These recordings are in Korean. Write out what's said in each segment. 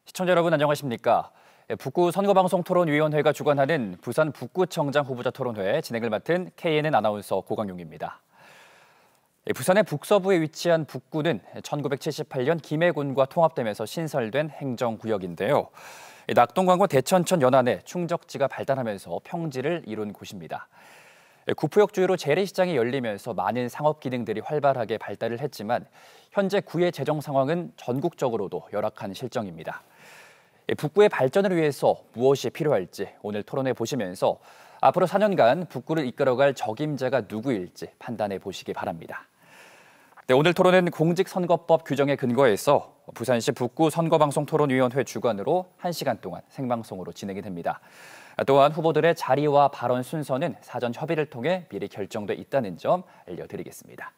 시청자 여러분 안녕하십니까? 북구 선거방송토론위원회가 주관하는 부산 북구청장 후보자 토론회 진행을 맡은 KNN 아나운서 고광용입니다. 부산의 북서부에 위치한 북구는 1978년 김해군과 통합되면서 신설된 행정구역인데요. 낙동강과 대천천 연안에 충적지가 발달하면서 평지를 이룬 곳입니다. 구포역 주위로 재래시장이 열리면서 많은 상업 기능들이 활발하게 발달을 했지만 현재 구의 재정 상황은 전국적으로도 열악한 실정입니다. 북구의 발전을 위해서 무엇이 필요할지 오늘 토론해 보시면서 앞으로 4년간 북구를 이끌어갈 적임자가 누구일지 판단해 보시기 바랍니다. 네, 오늘 토론은 공직선거법 규정에 근거해서 부산시 북구 선거방송토론위원회 주관으로 1시간 동안 생방송으로 진행이 됩니다. 또한 후보들의 자리와 발언 순서는 사전 협의를 통해 미리 결정돼 있다는 점 알려드리겠습니다.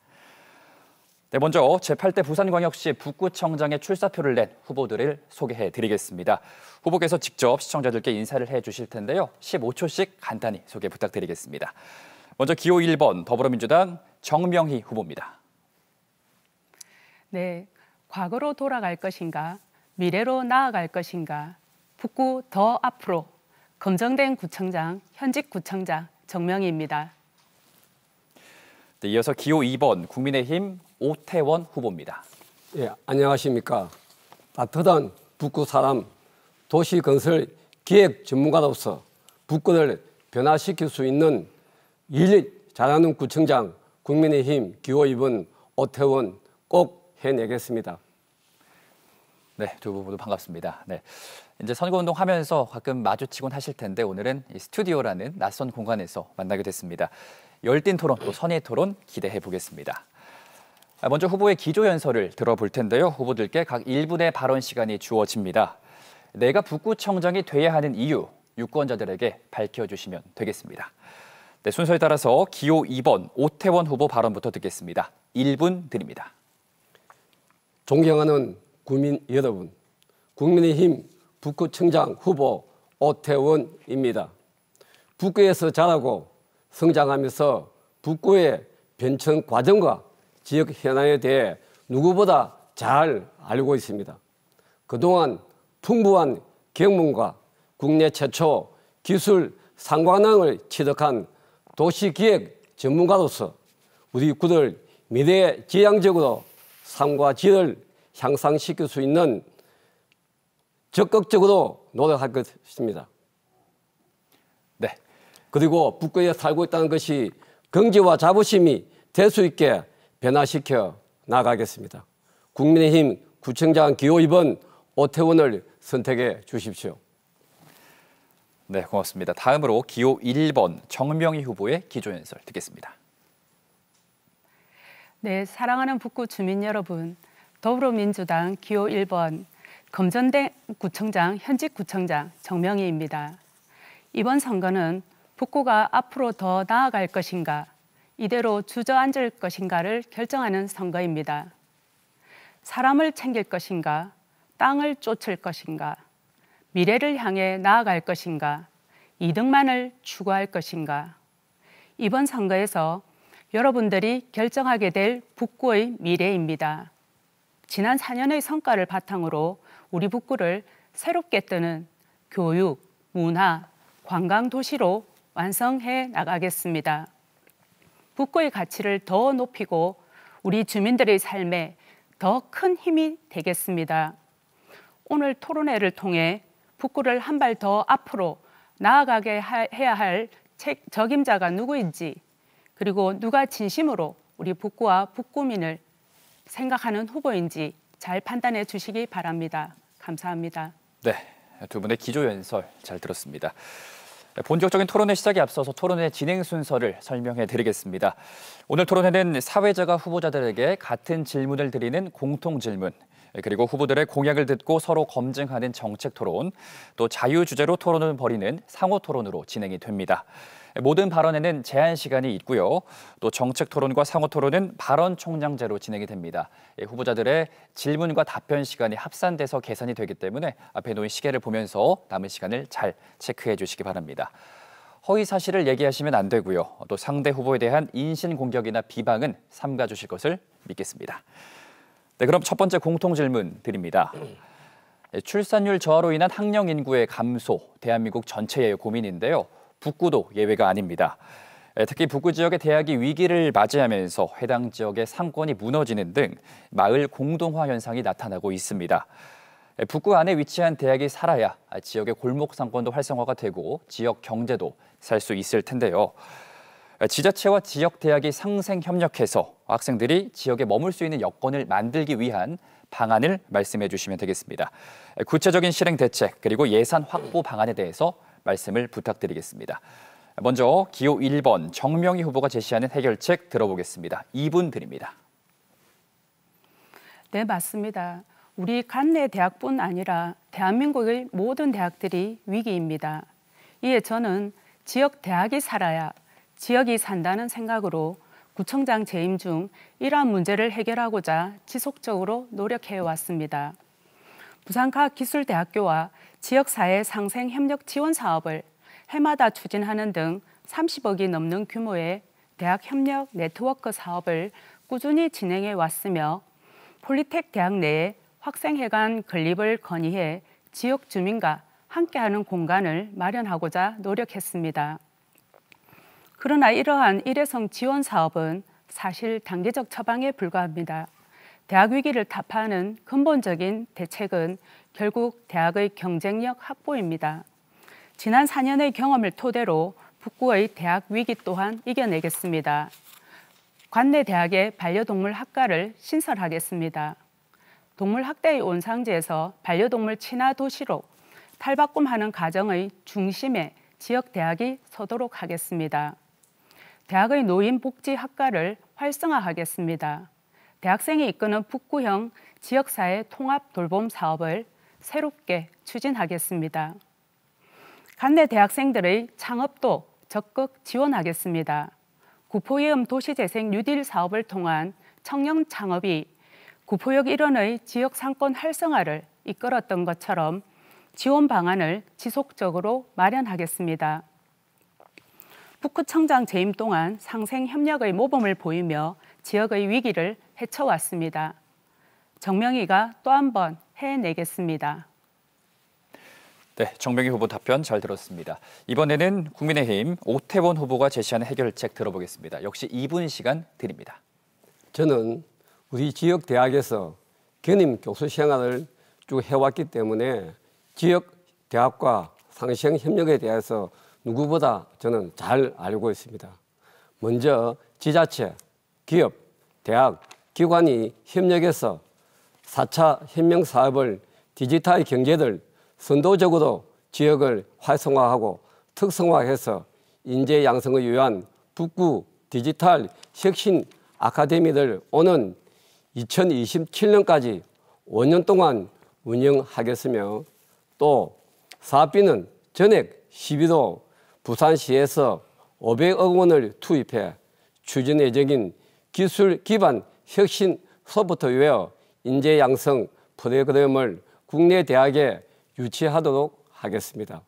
네, 먼저 제8대 부산광역시 북구청장에 출사표를 낸 후보들을 소개해드리겠습니다. 후보께서 직접 시청자들께 인사를 해주실 텐데요. 15초씩 간단히 소개 부탁드리겠습니다. 먼저 기호 1번 더불어민주당 정명희 후보입니다. 네, 과거로 돌아갈 것인가, 미래로 나아갈 것인가, 북구 더 앞으로 검증된 구청장, 현직 구청장 정명희입니다. 네, 이어서 기호 2번 국민의힘 오태원 후보입니다. 예, 안녕하십니까. 따뜻한 북구 사람, 도시건설 기획 전문가로서 북구를 변화시킬 수 있는 일 잘하는 구청장 국민의힘 기호 2번 오태원 꼭 해내겠습니다. 네, 두 분 모두 반갑습니다. 네, 이제 선거운동 하면서 가끔 마주치곤 하실 텐데 오늘은 이 스튜디오라는 낯선 공간에서 만나게 됐습니다. 열띤 토론, 또 선의 토론 기대해 보겠습니다. 먼저 후보의 기조연설을 들어볼 텐데요. 후보들께 각 1분의 발언 시간이 주어집니다. 내가 북구청장이 돼야 하는 이유, 유권자들에게 밝혀주시면 되겠습니다. 네, 순서에 따라서 기호 2번 오태원 후보 발언부터 듣겠습니다. 1분 드립니다. 존경하는 국민 여러분, 국민의힘 북구청장 후보 오태원입니다. 북구에서 자라고 성장하면서 북구의 변천 과정과 지역 현안에 대해 누구보다 잘 알고 있습니다. 그동안 풍부한 경험과 국내 최초 기술 상관왕을 취득한 도시기획 전문가로서 우리 구를 미래지향적으로 삶과 질을 향상시킬 수 있는 적극적으로 노력할 것입니다. 네. 그리고 북구에 살고 있다는 것이 긍지와 자부심이 될 수 있게 변화시켜 나가겠습니다. 국민의힘 구청장 기호 2번 오태원을 선택해 주십시오. 네, 고맙습니다. 다음으로 기호 1번 정명희 후보의 기조연설 듣겠습니다. 네, 사랑하는 북구 주민 여러분, 더불어민주당 기호 1번 검증된 구청장, 현직 구청장 정명희입니다. 이번 선거는 북구가 앞으로 더 나아갈 것인가, 이대로 주저앉을 것인가를 결정하는 선거입니다. 사람을 챙길 것인가, 땅을 쫓을 것인가, 미래를 향해 나아갈 것인가, 이득만을 추구할 것인가. 이번 선거에서 여러분들이 결정하게 될 북구의 미래입니다. 지난 4년의 성과를 바탕으로 우리 북구를 새롭게 뜨는 교육, 문화, 관광 도시로 완성해 나가겠습니다. 북구의 가치를 더 높이고 우리 주민들의 삶에 더 큰 힘이 되겠습니다. 오늘 토론회를 통해 북구를 한 발 더 앞으로 나아가게 해야 할 적임자가 누구인지, 그리고 누가 진심으로 우리 북구와 북구민을 생각하는 후보인지 잘 판단해 주시기 바랍니다. 감사합니다. 네, 두 분의 기조연설 잘 들었습니다. 본격적인 토론회 시작에 앞서서 토론회 진행 순서를 설명해 드리겠습니다. 오늘 토론회는 사회자가 후보자들에게 같은 질문을 드리는 공통 질문, 그리고 후보들의 공약을 듣고 서로 검증하는 정책 토론, 또 자유 주제로 토론을 벌이는 상호 토론으로 진행이 됩니다. 모든 발언에는 제한 시간이 있고요. 또 정책 토론과 상호 토론은 발언 총량제로 진행이 됩니다. 후보자들의 질문과 답변 시간이 합산돼서 계산이 되기 때문에 앞에 놓인 시계를 보면서 남은 시간을 잘 체크해 주시기 바랍니다. 허위 사실을 얘기하시면 안 되고요. 또 상대 후보에 대한 인신공격이나 비방은 삼가 주실 것을 믿겠습니다. 네, 그럼 첫 번째 공통 질문 드립니다. 출산율 저하로 인한 학령 인구의 감소, 대한민국 전체의 고민인데요. 북구도 예외가 아닙니다. 특히 북구 지역의 대학이 위기를 맞이하면서 해당 지역의 상권이 무너지는 등 마을 공동화 현상이 나타나고 있습니다. 북구 안에 위치한 대학이 살아야 지역의 골목 상권도 활성화가 되고 지역 경제도 살 수 있을 텐데요. 지자체와 지역 대학이 상생 협력해서 학생들이 지역에 머물 수 있는 여건을 만들기 위한 방안을 말씀해 주시면 되겠습니다. 구체적인 실행 대책 그리고 예산 확보 방안에 대해서 말씀을 부탁드리겠습니다. 먼저 기호 1번 정명희 후보가 제시하는 해결책 들어보겠습니다. 2분 드립니다. 네, 맞습니다. 우리 관내 대학뿐 아니라 대한민국의 모든 대학들이 위기입니다. 이에 저는 지역 대학이 살아야 지역이 산다는 생각으로 구청장 재임 중 이러한 문제를 해결하고자 지속적으로 노력해 왔습니다. 부산과학기술대학교와 지역사회 상생 협력 지원 사업을 해마다 추진하는 등 30억이 넘는 규모의 대학 협력 네트워크 사업을 꾸준히 진행해 왔으며 폴리텍 대학 내에 학생회관 건립을 건의해 지역 주민과 함께하는 공간을 마련하고자 노력했습니다. 그러나 이러한 일회성 지원 사업은 사실 단계적 처방에 불과합니다. 대학 위기를 타파하는 근본적인 대책은 결국 대학의 경쟁력 확보입니다. 지난 4년의 경험을 토대로 북구의 대학 위기 또한 이겨내겠습니다. 관내 대학의 반려동물 학과를 신설하겠습니다. 동물 학대의 온상지에서 반려동물 친화 도시로 탈바꿈하는 과정의 중심에 지역 대학이 서도록 하겠습니다. 대학의 노인복지학과를 활성화하겠습니다. 대학생이 이끄는 북구형 지역사회 통합 돌봄 사업을 새롭게 추진하겠습니다. 관내 대학생들의 창업도 적극 지원하겠습니다. 구포이음 도시재생 뉴딜 사업을 통한 청년 창업이 구포역 일원의 지역 상권 활성화를 이끌었던 것처럼 지원 방안을 지속적으로 마련하겠습니다. 북구청장 재임 동안 상생 협력의 모범을 보이며 지역의 위기를 헤쳐왔습니다. 정명희가 또 한 번 해내겠습니다. 네, 정명희 후보 답변 잘 들었습니다. 이번에는 국민의힘 오태원 후보가 제시하는 해결책 들어보겠습니다. 역시 2분 시간 드립니다. 저는 우리 지역 대학에서 견임 교수 생활을 쭉 해왔기 때문에 지역 대학과 상생 협력에 대해서 누구보다 저는 잘 알고 있습니다. 먼저 지자체, 기업, 대학, 기관이 협력해서 4차 혁명 사업을 디지털 경제를 선도적으로 지역을 활성화하고 특성화해서 인재 양성을 위한 북구 디지털 혁신 아카데미를 오는 2027년까지 5년 동안 운영하겠으며 또 사업비는 전액 12도 부산시에서 500억 원을 투입해 추진 예정인 기술 기반 혁신 소프트웨어 인재 양성 프로그램을 국내 대학에 유치하도록 하겠습니다.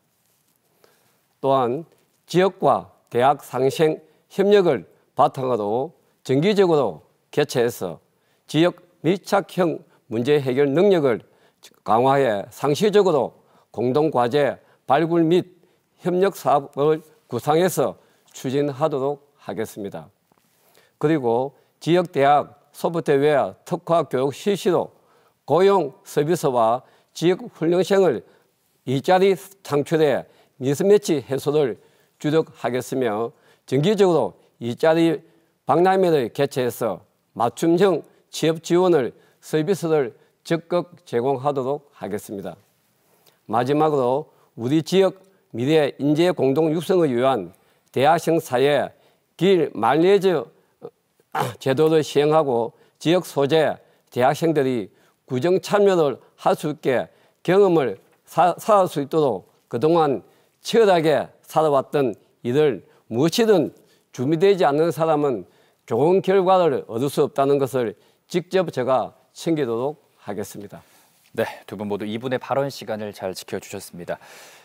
또한 지역과 대학 상생 협력을 바탕으로 정기적으로 개최해서 지역 밀착형 문제 해결 능력을 강화해 상시적으로 공동과제 발굴 및 협력 사업을 구상해서 추진하도록 하겠습니다. 그리고 지역대학 소프트웨어 특화 교육 실시로 고용 서비스와 지역 훈련생을 일자리 창출에 미스매치 해소를 주력하겠으며 정기적으로 일자리 박람회를 개최해서 맞춤형 취업 지원을 서비스를 적극 제공하도록 하겠습니다. 마지막으로 우리 지역 미래 인재 공동 육성을 위한 대학생 사회 길 마일리지 제도를 시행하고 지역 소재 대학생들이 구정 참여를 할 수 있게 경험을 쌓을 수 있도록 그동안 치열하게 살아왔던 이들 무엇이든 준비되지 않는 사람은 좋은 결과를 얻을 수 없다는 것을 직접 제가 챙기도록 하겠습니다. 네, 두 분 모두 2분의 발언 시간을 잘 지켜주셨습니다.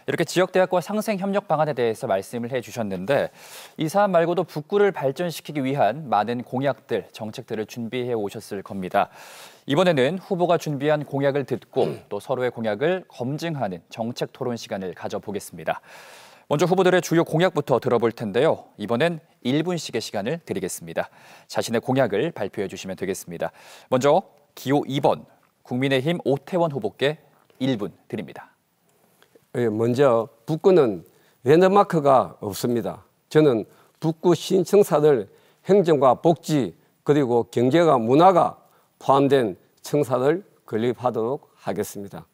이렇게 지역대학과 상생 협력 방안에 대해서 말씀을 해주셨는데 이 사안 말고도 북구를 발전시키기 위한 많은 공약들, 정책들을 준비해 오셨을 겁니다. 이번에는 후보가 준비한 공약을 듣고 또 서로의 공약을 검증하는 정책 토론 시간을 가져보겠습니다. 먼저 후보들의 주요 공약부터 들어볼 텐데요. 이번엔 1분씩의 시간을 드리겠습니다. 자신의 공약을 발표해 주시면 되겠습니다. 먼저 기호 2번 국민의힘 오태원 후보께 1분 드립니다. 먼저 북구는 랜드마크가 없습니다. 저는 북구 신청사들 행정과 복지 그리고 경제가 문화가 포함된 청사를 건립하도록 하겠습니다.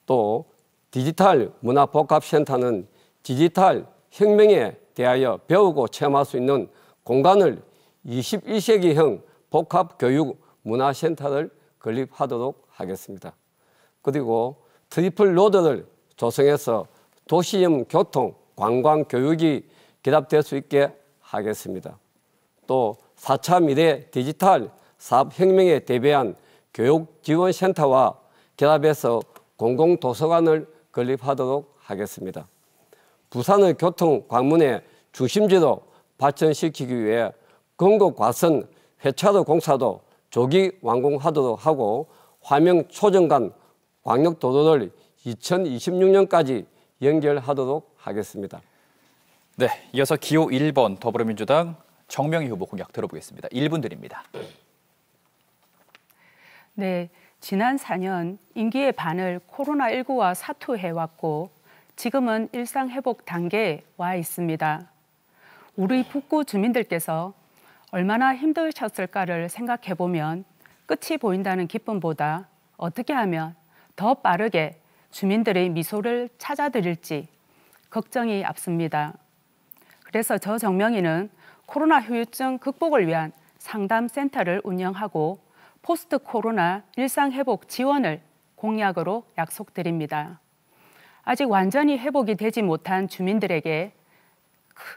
또 디지털 문화복합센터는 디지털 혁명에 대하여 배우고 체험할 수 있는 공간을 21세기형 복합교육문화센터를 건립하도록 하겠습니다. 그리고 트리플 로드를 조성해서 도시형 교통, 관광, 교육이 결합될 수 있게 하겠습니다. 또 4차 미래 디지털 사업혁명에 대비한 교육지원센터와 결합해서 공공도서관을 건립하도록 하겠습니다. 부산의 교통 관문의 중심지로 발전시키기 위해 건국과선 회차도 공사도 조기 완공하도록 하고 화명 초정간 광역도로를 2026년까지 연결하도록 하겠습니다. 네, 이어서 기호 1번 더불어민주당 정명희 후보 공약 들어보겠습니다. 1분 드립니다. 네, 지난 4년 임기의 반을 코로나19와 사투해왔고 지금은 일상회복 단계에 와 있습니다. 우리 북구 주민들께서 얼마나 힘드셨을까를 생각해보면 끝이 보인다는 기쁨보다 어떻게 하면 더 빠르게 주민들의 미소를 찾아드릴지 걱정이 앞섭니다. 그래서 저 정명희는 코로나 후유증 극복을 위한 상담센터를 운영하고 포스트 코로나 일상회복 지원을 공약으로 약속드립니다. 아직 완전히 회복이 되지 못한 주민들에게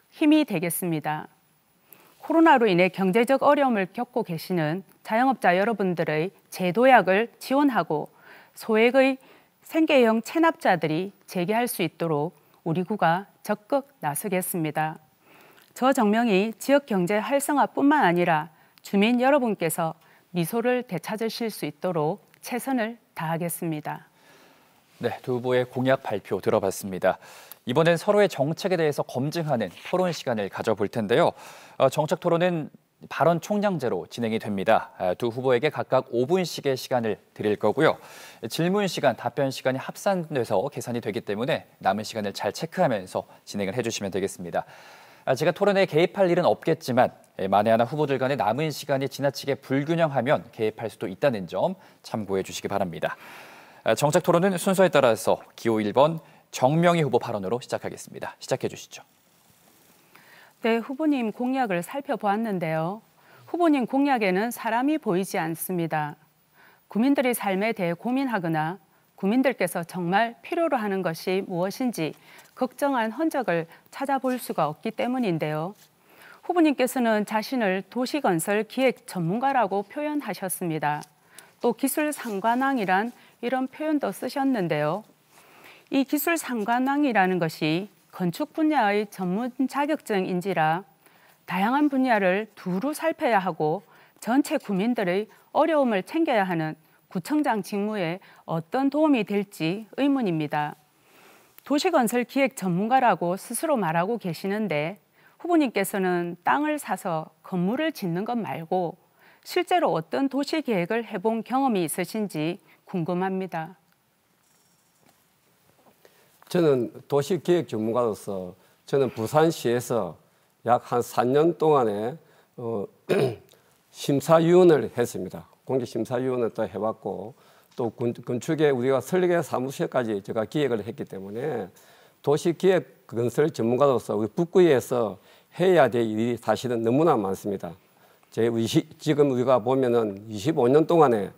힘이 되겠습니다. 코로나로 인해 경제적 어려움을 겪고 계시는 자영업자 여러분들의 재도약을 지원하고 소액의 생계형 체납자들이 재개할 수 있도록 우리 구가 적극 나서겠습니다. 저 정명희 지역경제 활성화뿐만 아니라 주민 여러분께서 미소를 되찾으실 수 있도록 최선을 다하겠습니다. 네, 두 후보의 공약 발표 들어봤습니다. 이번엔 서로의 정책에 대해서 검증하는 토론 시간을 가져볼 텐데요. 정책 토론은 발언 총량제로 진행이 됩니다. 두 후보에게 각각 5분씩의 시간을 드릴 거고요. 질문 시간, 답변 시간이 합산돼서 계산이 되기 때문에 남은 시간을 잘 체크하면서 진행을 해주시면 되겠습니다. 제가 토론에 개입할 일은 없겠지만 만에 하나 후보들 간의 남은 시간이 지나치게 불균형하면 개입할 수도 있다는 점 참고해 주시기 바랍니다. 정책 토론은 순서에 따라서 기호 1번 정명희 후보 발언으로 시작하겠습니다. 시작해 주시죠. 네, 후보님 공약을 살펴보았는데요. 후보님 공약에는 사람이 보이지 않습니다. 국민들의 삶에 대해 고민하거나 국민들께서 정말 필요로 하는 것이 무엇인지 걱정한 흔적을 찾아볼 수가 없기 때문인데요. 후보님께서는 자신을 도시건설 기획 전문가라고 표현하셨습니다. 또 기술상관왕이란 이런 표현도 쓰셨는데요. 이 기술상관왕이라는 것이 건축 분야의 전문 자격증인지라 다양한 분야를 두루 살펴야 하고 전체 구민들의 어려움을 챙겨야 하는 구청장 직무에 어떤 도움이 될지 의문입니다. 도시건설 기획 전문가라고 스스로 말하고 계시는데 후보님께서는 땅을 사서 건물을 짓는 것 말고 실제로 어떤 도시 계획을 해본 경험이 있으신지 궁금합니다. 저는 도시기획 전문가로서 저는 부산시에서 약 한 4년 동안에 심사위원을 했습니다. 공개심사위원을 또 해봤고 또 건축에 우리가 설계 사무실까지 제가 기획을 했기 때문에 도시기획 건설 전문가로서 우리 북구에서 해야 될 일이 사실은 너무나 많습니다. 지금 우리가 보면은 25년 동안에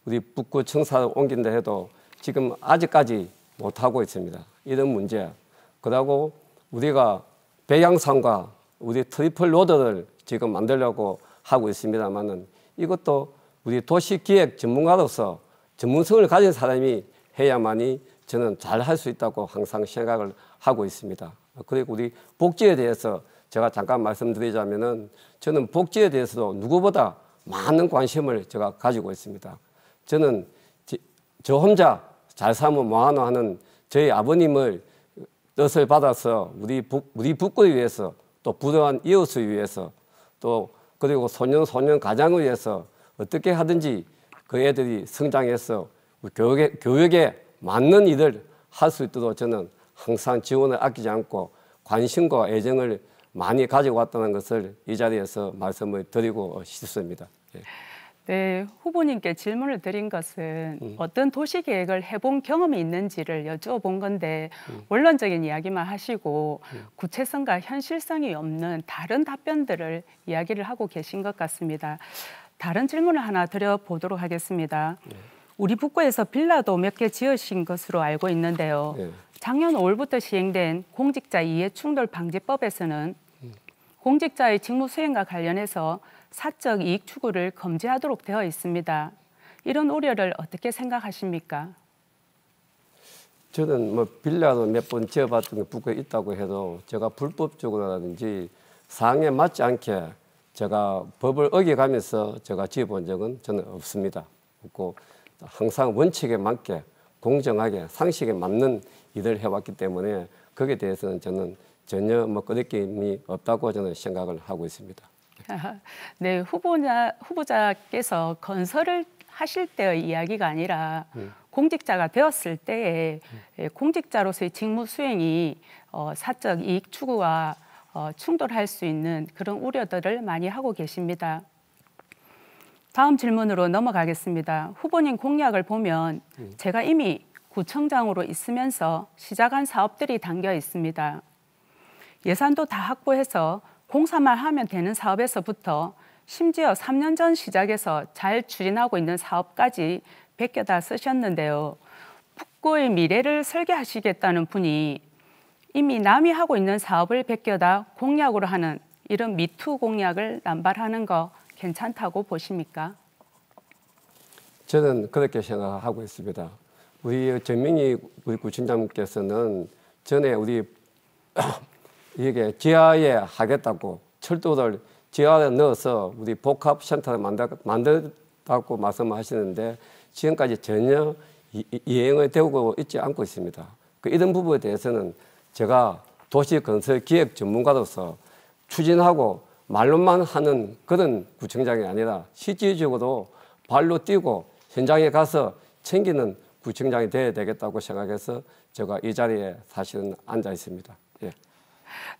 우리 북구 청사를 옮긴다 해도 지금 아직까지 못하고 있습니다. 이런 문제. 그러고 우리가 백양산과 우리 트리플 로드를 지금 만들려고 하고 있습니다만은 이것도 우리 도시기획 전문가로서 전문성을 가진 사람이 해야만이 저는 잘 할 수 있다고 항상 생각을 하고 있습니다. 그리고 우리 복지에 대해서 제가 잠깐 말씀드리자면은 저는 복지에 대해서도 누구보다 많은 관심을 제가 가지고 있습니다. 저는 저 혼자 잘 살면 뭐하노 하는 저희 아버님을 뜻을 받아서 우리 북구를 위해서 또 부도한 이웃을 위해서 또 그리고 소년 가장을 위해서 어떻게 하든지 그 애들이 성장해서 교육에 맞는 일을 할 수 있도록 저는 항상 지원을 아끼지 않고 관심과 애정을 많이 가지고 왔다는 것을 이 자리에서 말씀을 드리고 싶습니다. 예. 네, 후보님께 질문을 드린 것은 어떤 도시계획을 해본 경험이 있는지를 여쭈어본 건데 원론적인 이야기만 하시고 구체성과 현실성이 없는 다른 답변들을 이야기를 하고 계신 것 같습니다. 다른 질문을 하나 드려보도록 하겠습니다. 우리 북구에서 빌라도 몇 개 지으신 것으로 알고 있는데요. 작년 5월부터 시행된 공직자 이해충돌 방지법에서는 공직자의 직무 수행과 관련해서 사적 이익 추구를 금지하도록 되어 있습니다. 이런 우려를 어떻게 생각하십니까? 저는 뭐 빌라도 몇 번 지어봤던 게 북구에 있다고 해도 제가 불법적으로라든지 사항에 맞지 않게 제가 법을 어겨가면서 제가 지어본 적은 저는 없습니다. 없고 항상 원칙에 맞게 공정하게 상식에 맞는 일을 해왔기 때문에 거기에 대해서는 저는 전혀 뭐 거리낌이 없다고 저는 생각을 하고 있습니다. 네, 후보자께서 건설을 하실 때의 이야기가 아니라 공직자가 되었을 때에 공직자로서의 직무 수행이 사적 이익 추구와 충돌할 수 있는 그런 우려들을 많이 하고 계십니다. 다음 질문으로 넘어가겠습니다. 후보님 공약을 보면 제가 이미 구청장으로 있으면서 시작한 사업들이 담겨 있습니다. 예산도 다 확보해서 공사만 하면 되는 사업에서부터 심지어 3년 전 시작해서 잘 추진하고 있는 사업까지 베껴다 쓰셨는데요. 북구의 미래를 설계하시겠다는 분이 이미 남이 하고 있는 사업을 베껴다 공약으로 하는 이런 미투 공약을 남발하는 거 괜찮다고 보십니까? 저는 그렇게 생각하고 있습니다. 우리 전명희 우리 구청장님께서는 전에 우리 이게 지하에 하겠다고 철도를 지하에 넣어서 우리 복합센터를 만들다고 말씀하시는데 지금까지 전혀 이행이 되고 있지 않고 있습니다. 이런 부분에 대해서는 제가 도시건설 기획 전문가로서 추진하고 말로만 하는 그런 구청장이 아니라 실질적으로 발로 뛰고 현장에 가서 챙기는 구청장이 되어야 되겠다고 생각해서 제가 이 자리에 사실은 앉아 있습니다. 예.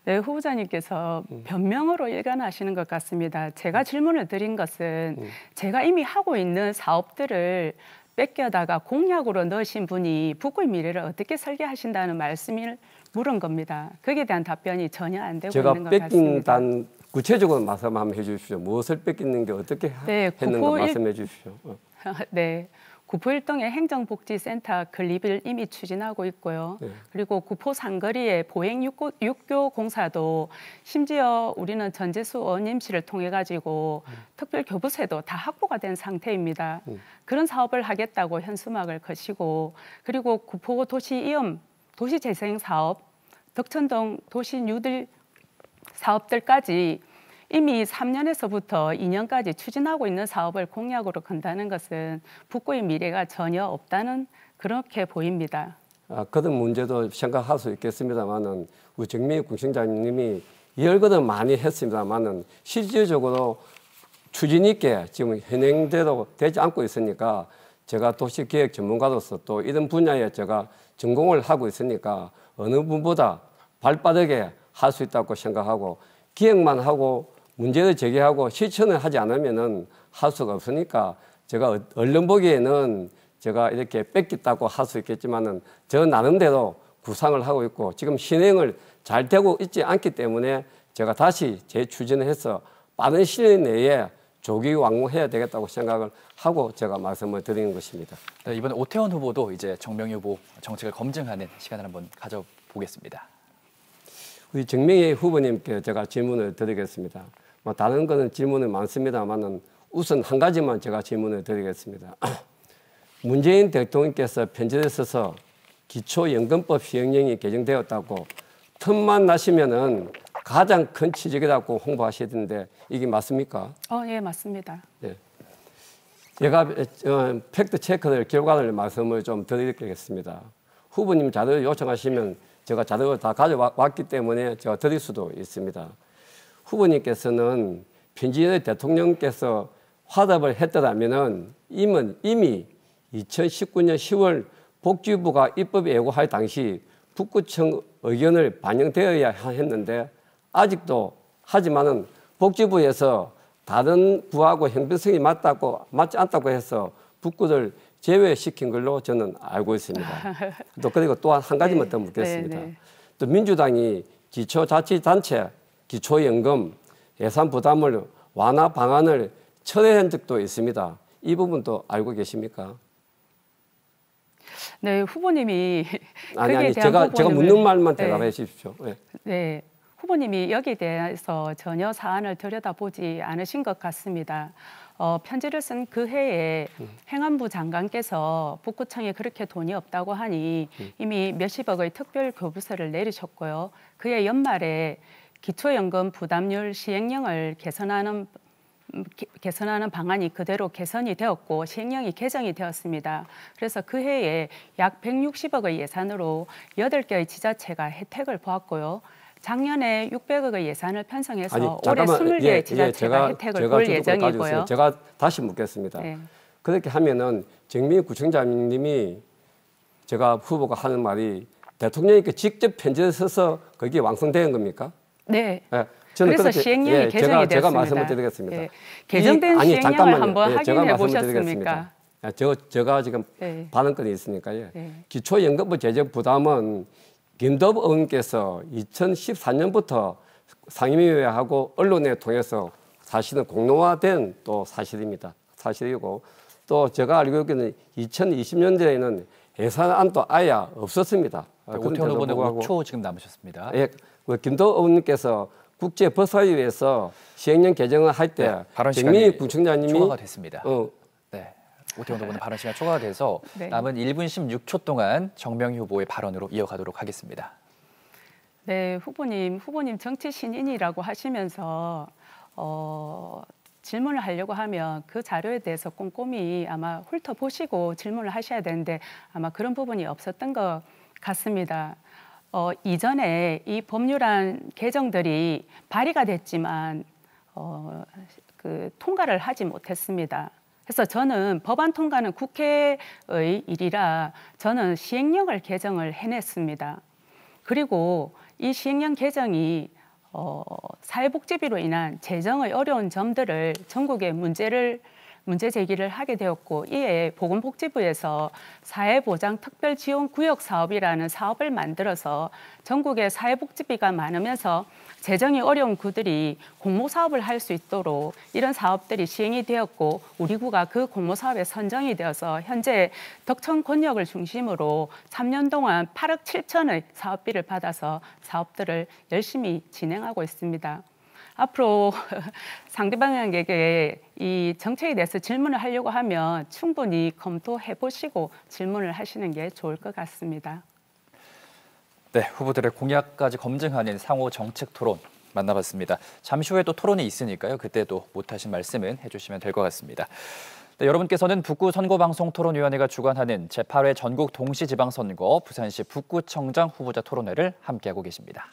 네, 후보자님께서 변명으로 일관하시는 것 같습니다. 제가 질문을 드린 것은 제가 이미 하고 있는 사업들을 뺏겨다가 공약으로 넣으신 분이 북구의 미래를 어떻게 설계하신다는 말씀을 물은 겁니다. 거기에 대한 답변이 전혀 안 되고 있는 것 같습니다. 뺏긴 구체적으로 말씀 한번 해주십시오. 무엇을 뺏기는 게 어떻게 했는가 말씀해 주십시오. 네, 구포 일동의 행정복지센터 건립을 이미 추진하고 있고요. 네. 그리고 구포 상거리의 보행 육교 공사도 심지어 우리는 전재수 의원님실을 통해 가지고 특별 교부세도 다 확보가 된 상태입니다. 그런 사업을 하겠다고 현수막을 거시고 그리고 구포 도시이음 도시재생 사업, 덕천동 도시 뉴딜 사업들까지 이미 3년에서부터 2년까지 추진하고 있는 사업을 공약으로 건다는 것은 북구의 미래가 전혀 없다는 그렇게 보입니다. 그런 문제도 생각할 수 있겠습니다만은 우리 정민희 구청장님이 열거는 많이 했습니다만은 실질적으로 추진 있게 지금 현행대로 되지 않고 있으니까 제가 도시기획 전문가로서 또 이런 분야에 제가 전공을 하고 있으니까 어느 분보다 발빠르게 할 수 있다고 생각하고 기획만 하고 문제를 제기하고 실천을 하지 않으면은 할 수가 없으니까 제가 얼른 보기에는 제가 이렇게 뺏겼다고 할 수 있겠지만은 저 나름대로 구상을 하고 있고 지금 실행을 잘 되고 있지 않기 때문에 제가 다시 재추진을 해서 빠른 시일 내에 조기 완공해야 되겠다고 생각을 하고 제가 말씀을 드리는 것입니다. 네, 이번에 오태원 후보도 이제 정명희 후보 정책을 검증하는 시간을 한번 가져보겠습니다. 우리 정명희 후보님께 제가 질문을 드리겠습니다. 뭐 다른 거는 질문이 많습니다만은 우선 한 가지만 제가 질문을 드리겠습니다. 문재인 대통령께서 편지를 써서 기초연금법 시행령이 개정되었다고 틈만 나시면은 가장 큰 취직이라고 홍보하시던데 이게 맞습니까? 예, 맞습니다. 네. 제가 팩트 체크를 결과를 말씀을 좀 드리겠습니다. 후보님 자료를 요청하시면 제가 자료를 다 가져왔기 때문에 제가 드릴 수도 있습니다. 후보님께서는 편지에 대통령께서 화답을 했더라면은 이미 2019년 10월 복지부가 입법 예고할 당시 북구청 의견을 반영되어야 했는데 아직도 하지만은 복지부에서 다른 부하고 형평성이 맞지 않다고 해서 북구를 제외시킨 걸로 저는 알고 있습니다. 또 그리고 또 한 가지만 더 묻겠습니다. 또 민주당이 기초자치단체 기초연금 예산 부담을 완화 방안을 철회한 적도 있습니다. 이 부분도 알고 계십니까? 네, 후보님이 아니 제가 묻는 말만 대답해 주십시오. 네. 네, 후보님이 여기에 대해서 전혀 사안을 들여다보지 않으신 것 같습니다. 편지를 쓴 그 해에 행안부 장관께서 북구청에 그렇게 돈이 없다고 하니 이미 몇십억의 특별 교부세를 내리셨고요. 그해 연말에 기초연금 부담률 시행령을 개선하는 방안이 그대로 개선이 되었고 시행령이 개정이 되었습니다. 그래서 그 해에 약 160억의 예산으로 8개의 지자체가 혜택을 보았고요. 작년에 600억의 예산을 편성해서 올해 20개의 지자체가 혜택을 볼 예정이고요. 제가 다시 묻겠습니다. 네. 그렇게 하면은 정민희 구청장님이 제가 후보가 하는 말이 대통령님께 직접 편지를 써서 그게 완성된 겁니까? 네. 네. 그래서 시행령이 개정이 되었습니다. 제가 말씀을 드리겠습니다. 네. 개정된 시행령을 한번 확인해 보셨습니까? 제가 지금 발언권이 있으니까요. 기초연금부 재정 부담은 김덕 의원께서 2014년부터 상임위하고 언론에 통해서 사실은 공론화된 또 사실이고 또 제가 알고 있기는 2020년도에는 예산안도 아예 없었습니다. 오태훈 후보는 5초 지금 남으셨습니다. 예, 김덕 의원께서 국제법사위에서 시행령 개정을 할 때 정민희 구청장님이 초과가 됐습니다. 네, 오태훈 후보는 발언 시간 초과가 돼서 남은 1분 16초 동안 정명희 후보의 발언으로 이어가도록 하겠습니다. 네, 후보님 정치 신인이라고 하시면서 질문을 하려고 하면 그 자료에 대해서 꼼꼼히 아마 훑어보시고 질문을 하셔야 되는데 아마 그런 부분이 없었던 것 같습니다. 이전에 이 법률안 개정들이 발의가 됐지만 통과를 하지 못했습니다. 그래서 저는 법안 통과는 국회의 일이라 저는 시행령을 개정을 해냈습니다. 그리고 이 시행령 개정이 사회복지비로 인한 재정의 어려운 점들을 전국에 문제 제기를 하게 되었고 이에 보건복지부에서 사회보장특별지원구역 사업이라는 사업을 만들어서 전국에 사회복지비가 많으면서 재정이 어려운 구들이 공모사업을 할 수 있도록 이런 사업들이 시행이 되었고 우리 구가 그 공모사업에 선정이 되어서 현재 덕천 권역을 중심으로 3년 동안 8억 7천의 사업비를 받아서 사업들을 열심히 진행하고 있습니다. 앞으로 상대방에게 이 정책에 대해서 질문을 하려고 하면 충분히 검토해 보시고 질문을 하시는 게 좋을 것 같습니다. 네, 후보들의 공약까지 검증하는 상호 정책 토론 만나봤습니다. 잠시 후에 또 토론이 있으니까요. 그때도 못하신 말씀은 해주시면 될 것 같습니다. 네, 여러분께서는 북구 선거방송토론위원회가 주관하는 제8회 전국 동시지방선거 부산시 북구청장 후보자 토론회를 함께하고 계십니다.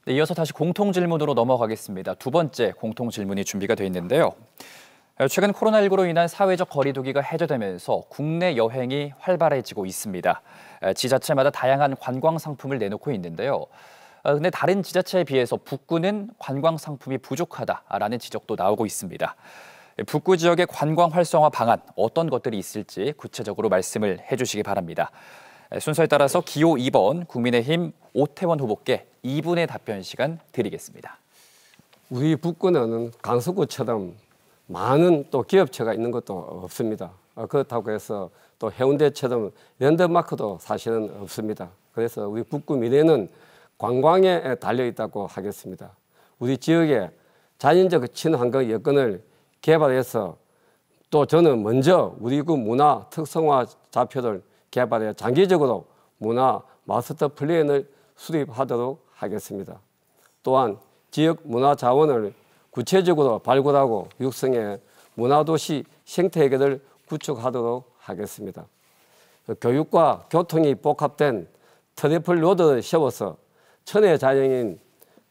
네, 이어서 다시 공통질문으로 넘어가겠습니다. 두 번째 공통질문이 준비가 돼 있는데요. 최근 코로나19로 인한 사회적 거리두기가 해제되면서 국내 여행이 활발해지고 있습니다. 지자체마다 다양한 관광 상품을 내놓고 있는데요. 근데 다른 지자체에 비해서 북구는 관광 상품이 부족하다라는 지적도 나오고 있습니다. 북구 지역의 관광 활성화 방안 어떤 것들이 있을지 구체적으로 말씀을 해주시기 바랍니다. 순서에 따라서 기호 2번 국민의힘 오태원 후보께 2분의 답변 시간 드리겠습니다. 우리 북구는 강서구처럼 많은 또 기업체가 있는 것도 없습니다. 그렇다고 해서 또 해운대처럼 랜드마크도 사실은 없습니다. 그래서 우리 북구 미래는 관광에 달려 있다고 하겠습니다. 우리 지역의 자연적 친환경 여건을 개발해서 또 저는 먼저 우리 그 문화 특성화 좌표를 개발해 장기적으로 문화 마스터 플랜을 수립하도록 하겠습니다. 또한 지역 문화 자원을 구체적으로 발굴하고 육성해 문화도시 생태계를 구축하도록 하겠습니다. 교육과 교통이 복합된 트래플 로드를 세워서 천혜 자연인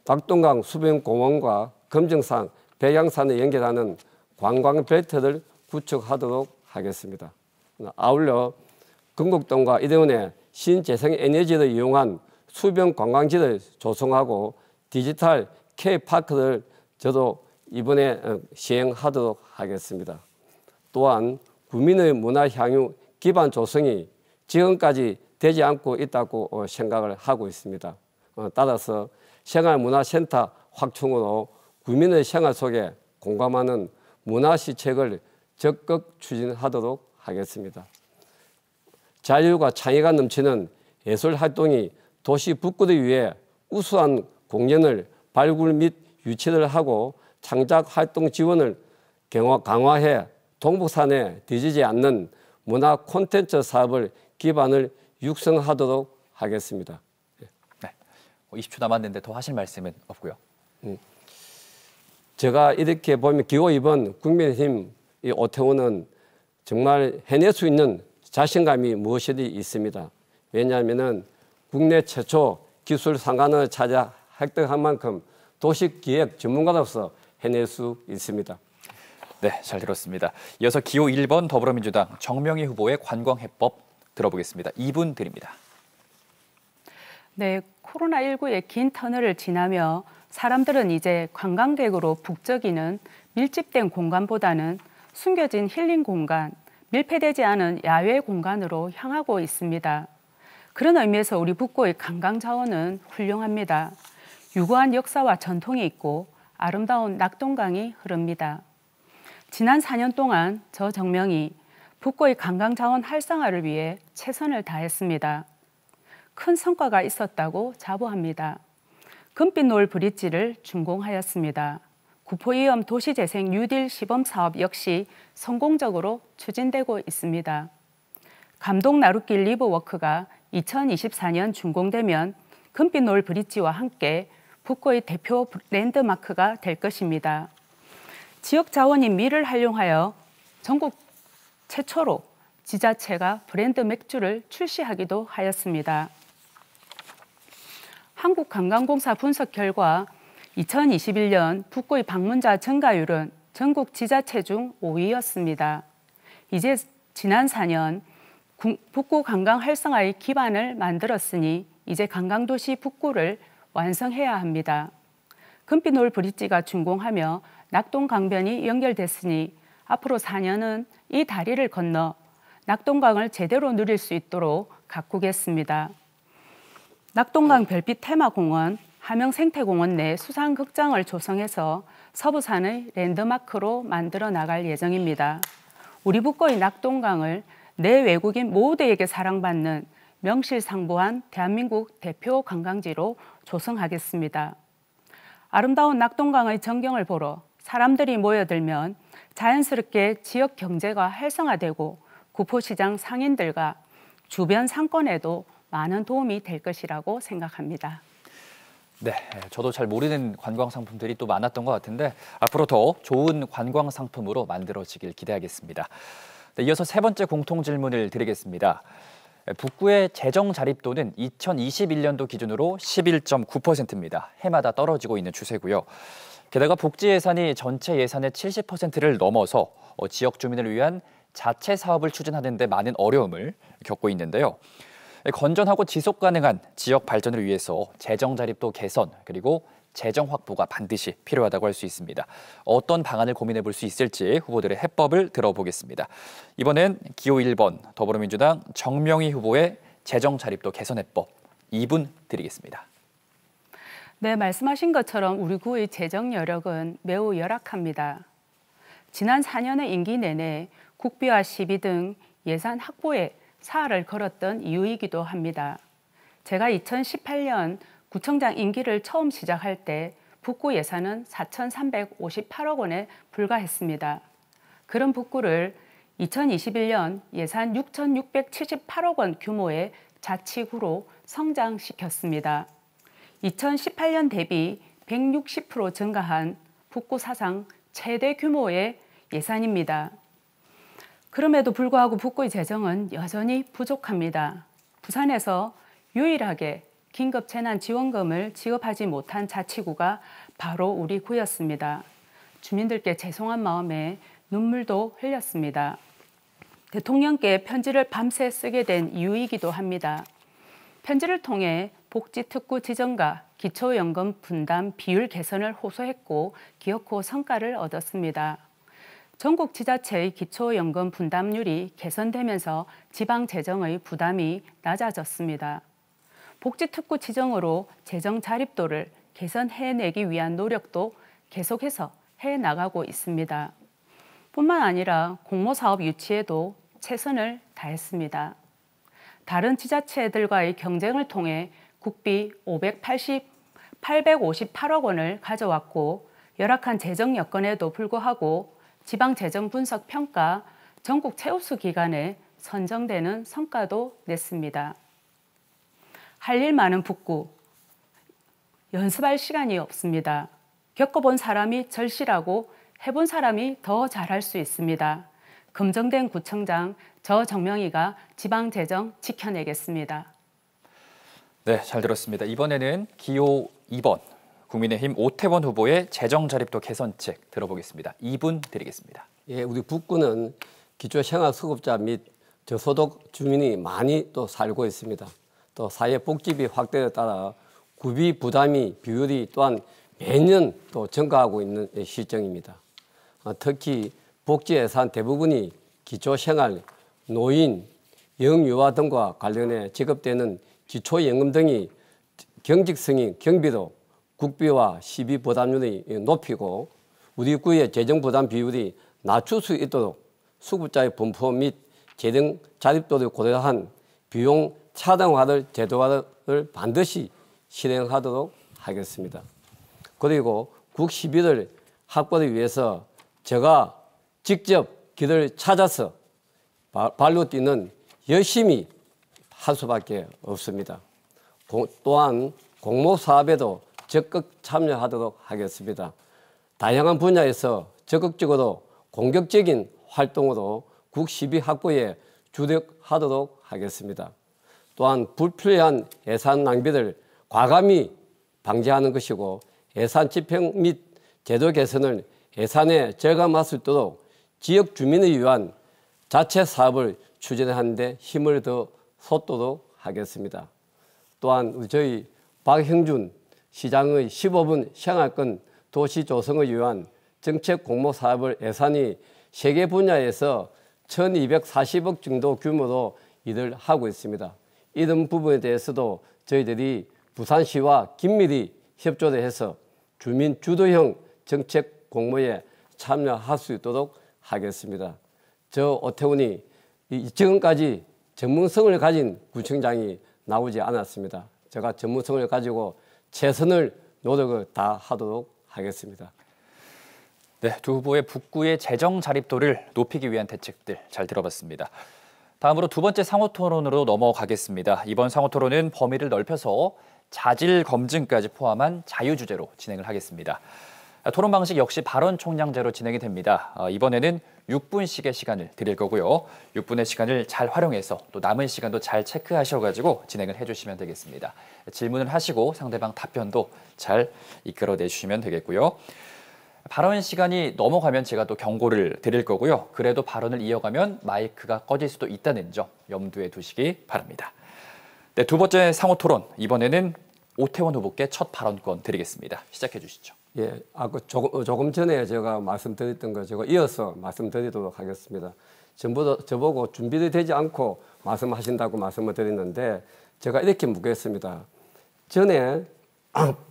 낙동강 수변공원과 금정산, 백양산을 연결하는 관광벨트를 구축하도록 하겠습니다. 아울러 건국동과 이대원의 신재생에너지를 이용한 수변 관광지를 조성하고 디지털 K파크를 저도 이번에 시행하도록 하겠습니다. 또한 구민의 문화 향유 기반 조성이 지금까지 되지 않고 있다고 생각을 하고 있습니다. 따라서 생활문화센터 확충으로 구민의 생활 속에 공감하는 문화시책을 적극 추진하도록 하겠습니다. 자유가 창의가 넘치는 예술활동이 도시 북구를 위해 우수한 공연을 발굴 및 유치를 하고 창작활동 지원을 강화해 동북산에 뒤지지 않는 문화 콘텐츠 사업을 기반을 육성하도록 하겠습니다. 네, 20초 남았는데 더 하실 말씀은 없고요. 제가 이렇게 보면 기호 2번 국민의힘 오태훈은 정말 해낼 수 있는 자신감이 무엇이든 있습니다. 왜냐하면 국내 최초 기술 상관을 찾아 획득한 만큼 도시기획 전문가로서 해낼 수 있습니다. 네, 잘 들었습니다. 이어서 기호 1번 더불어민주당 정명희 후보의 관광해법 들어보겠습니다. 2분 드립니다. 네, 코로나19의 긴 터널을 지나며 사람들은 이제 관광객으로 북적이는 밀집된 공간보다는 숨겨진 힐링 공간, 밀폐되지 않은 야외 공간으로 향하고 있습니다. 그런 의미에서 우리 북구의 관광 자원은 훌륭합니다. 유구한 역사와 전통이 있고 아름다운 낙동강이 흐릅니다. 지난 4년 동안 저 정명이 북구의 관광 자원 활성화를 위해 최선을 다했습니다. 큰 성과가 있었다고 자부합니다. 금빛 노을 브릿지를 준공하였습니다. 구포이엄 도시재생 뉴딜 시범 사업 역시 성공적으로 추진되고 있습니다. 감동 나룻길 리버워크가 2024년 준공되면 금빛 노을 브릿지와 함께 북구의 대표 랜드마크가 될 것입니다. 지역 자원인 밀을 활용하여 전국 최초로 지자체가 브랜드 맥주를 출시하기도 하였습니다. 한국관광공사 분석 결과 2021년 북구의 방문자 증가율은 전국 지자체 중 5위였습니다. 이제 지난 4년 북구 관광 활성화의 기반을 만들었으니 이제 관광도시 북구를 완성해야 합니다. 금빛 노을 브릿지가 준공하며 낙동강변이 연결됐으니 앞으로 4년은 이 다리를 건너 낙동강을 제대로 누릴 수 있도록 가꾸겠습니다. 낙동강 별빛 테마공원, 함영생태공원 내 수상극장을 조성해서 서부산의 랜드마크로 만들어 나갈 예정입니다. 우리 북구의 낙동강을 내 외국인 모두에게 사랑받는 명실상부한 대한민국 대표 관광지로 조성하겠습니다. 아름다운 낙동강의 전경을 보러 사람들이 모여들면 자연스럽게 지역 경제가 활성화되고 구포시장 상인들과 주변 상권에도 많은 도움이 될 것이라고 생각합니다. 네, 저도 잘 모르는 관광 상품들이 또 많았던 것 같은데 앞으로 더 좋은 관광 상품으로 만들어지길 기대하겠습니다. 네, 이어서 세 번째 공통 질문을 드리겠습니다. 북구의 재정 자립도는 2021년도 기준으로 11.9%입니다. 해마다 떨어지고 있는 추세고요. 게다가 복지 예산이 전체 예산의 70%를 넘어서 지역 주민을 위한 자체 사업을 추진하는 데 많은 어려움을 겪고 있는데요. 건전하고 지속 가능한 지역 발전을 위해서 재정 자립도 개선 그리고 재정 확보가 반드시 필요하다고 할 수 있습니다. 어떤 방안을 고민해 볼 수 있을지 후보들의 해법을 들어보겠습니다. 이번엔 기호 1번 더불어민주당 정명희 후보의 재정 자립도 개선 해법 2분 드리겠습니다. 네, 말씀하신 것처럼 우리 구의 재정 여력은 매우 열악합니다. 지난 4년의 임기 내내 국비와 시비 등 예산 확보에 사활을 걸었던 이유이기도 합니다. 제가 2018년 구청장 임기를 처음 시작할 때 북구 예산은 4,358억 원에 불과했습니다. 그런 북구를 2021년 예산 6,678억 원 규모의 자치구로 성장시켰습니다. 2018년 대비 160% 증가한 북구 사상 최대 규모의 예산입니다. 그럼에도 불구하고 북구의 재정은 여전히 부족합니다. 부산에서 유일하게 긴급재난지원금을 지급하지 못한 자치구가 바로 우리 구였습니다. 주민들께 죄송한 마음에 눈물도 흘렸습니다. 대통령께 편지를 밤새 쓰게 된 이유이기도 합니다. 편지를 통해 복지특구 지정과 기초연금 분담 비율 개선을 호소했고 기어코 성과를 얻었습니다. 전국 지자체의 기초연금 분담률이 개선되면서 지방 재정의 부담이 낮아졌습니다. 복지특구 지정으로 재정 자립도를 개선해내기 위한 노력도 계속해서 해나가고 있습니다. 뿐만 아니라 공모사업 유치에도 최선을 다했습니다. 다른 지자체들과의 경쟁을 통해 국비 858억 원을 가져왔고 열악한 재정 여건에도 불구하고 지방재정분석평가 전국 최우수 기관에 선정되는 성과도 냈습니다. 할 일 많은 북구, 연습할 시간이 없습니다. 겪어본 사람이 절실하고 해본 사람이 더 잘할 수 있습니다. 검증된 구청장 저 정명희가 지방재정 지켜내겠습니다. 네, 잘 들었습니다. 이번에는 기호 2번 국민의힘 오태원 후보의 재정자립도 개선책 들어보겠습니다. 2분 드리겠습니다. 예, 우리 북구는 기초생활수급자 및 저소득 주민이 많이 또 살고 있습니다. 또 사회복지비 확대에 따라 구비 부담이 비율이 또한 매년 또 증가하고 있는 실정입니다. 특히 복지 예산 대부분이 기초생활, 노인, 영유아 등과 관련해 지급되는 기초연금 등이 경직성이 경비도 국비와 시비 부담률이 높이고 우리 구의 재정 부담 비율이 낮출 수 있도록 수급자의 분포 및 재정 자립도를 고려한 비용 차등화를 제도화를 반드시 실행하도록 하겠습니다. 그리고 국 시비를 확보를 위해서 제가 직접 길을 찾아서 발로 뛰는 열심히 할 수밖에 없습니다. 또한 공모사업에도 적극 참여하도록 하겠습니다. 다양한 분야에서 적극적으로 공격적인 활동으로 국 시비 확보에 주력하도록 하겠습니다. 또한 불필요한 예산 낭비를 과감히 방지하는 것이고 예산 집행 및 제도 개선을 예산에 절감할 수 있도록 지역 주민을 위한 자체 사업을 추진하는 데 힘을 더 쏟도록 하겠습니다. 또한 저희 박형준 시장의 15분 생활권 도시 조성을 위한 정책 공모 사업을 예산이 3개 분야에서 1,240억 정도 규모로 일을 하고 있습니다. 이런 부분에 대해서도 저희들이 부산시와 긴밀히 협조를 해서 주민 주도형 정책 공모에 참여할 수 있도록 하겠습니다. 저 오태훈이 지금까지 전문성을 가진 구청장이 나오지 않았습니다. 제가 전문성을 가지고 최선을 노력을 다하도록 하겠습니다. 네, 두 후보의 북구의 재정 자립도를 높이기 위한 대책들 잘 들어봤습니다. 다음으로 두 번째 상호토론으로 넘어가겠습니다. 이번 상호토론은 범위를 넓혀서 자질 검증까지 포함한 자유주제로 진행을 하겠습니다. 토론 방식 역시 발언 총량제로 진행이 됩니다. 이번에는 6분씩의 시간을 드릴 거고요. 6분의 시간을 잘 활용해서 또 남은 시간도 잘 체크하셔가지고 진행을 해주시면 되겠습니다. 질문을 하시고 상대방 답변도 잘 이끌어내 주시면 되겠고요. 발언 시간이 넘어가면 제가 또 경고를 드릴 거고요. 그래도 발언을 이어가면 마이크가 꺼질 수도 있다는 점 염두에 두시기 바랍니다. 네, 두 번째 상호토론, 이번에는 오태원 후보께 첫 발언권 드리겠습니다. 시작해 주시죠. 예, 조금 전에 제가 말씀드렸던 거 제가 이어서 말씀드리도록 하겠습니다. 저보고 준비도 되지 않고 말씀하신다고 말씀을 드렸는데 제가 이렇게 묻겠습니다. 전에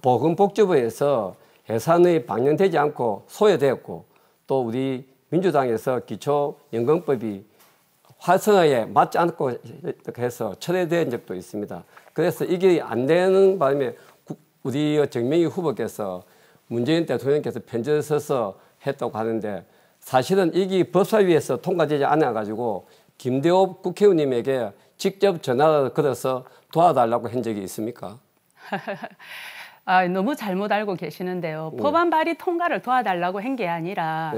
보건복지부에서 예산이 반영되지 않고 소외되었고 또 우리 민주당에서 기초연금법이 활성화에 맞지 않고 해서 철회된 적도 있습니다. 그래서 이게 안 되는 바람에 우리 정명희 후보께서 문재인 대통령께서 편지를 써서 했다고 하는데 사실은 이게 법사위에서 통과되지 않아가지고 김대호 국회의원님에게 직접 전화를 걸어서 도와달라고 한 적이 있습니까? 너무 잘못 알고 계시는데요. 법안 발의 통과를 도와달라고 한 게 아니라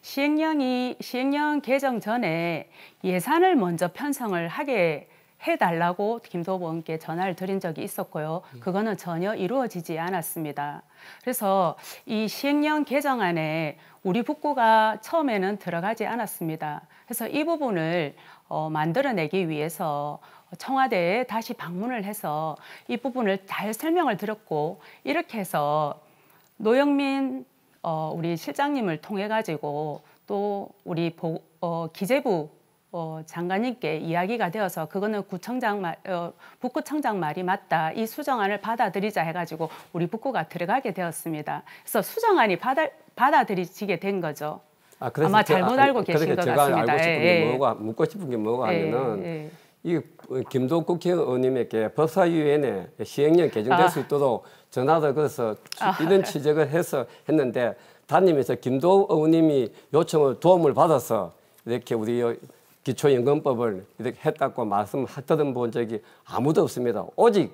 시행령 개정 전에 예산을 먼저 편성을 하게 해달라고 김도호 의원께 전화를 드린 적이 있었고요. 그거는 전혀 이루어지지 않았습니다. 그래서 이 시행령 개정안에 우리 북구가 처음에는 들어가지 않았습니다. 그래서 이 부분을 만들어내기 위해서 청와대에 다시 방문을 해서 이 부분을 잘 설명을 드렸고 이렇게 해서 노영민 우리 실장님을 통해 가지고 또 우리 기재부 장관님께 이야기가 되어서 그거는 북구청장 말이 맞다. 이 수정안을 받아들이자 해가지고 우리 북구가 들어가게 되었습니다. 그래서 수정안이 받아들이지게 된 거죠. 아마 잘못 알고 계신 것 제가 같습니다. 알고 싶은 게 뭐가 묻고 싶은 게 뭐가 하면은 이 김도호 국회의원님에게 법사위원회 시행령 개정될 수 있도록 전화를 걸어서 이런 지적을 해서 했는데 단임에서 김도호 의원님이 요청을 도움을 받아서 이렇게 우리 기초연금법을 이렇게 했다고 말씀 들은 적이 아무도 없습니다. 오직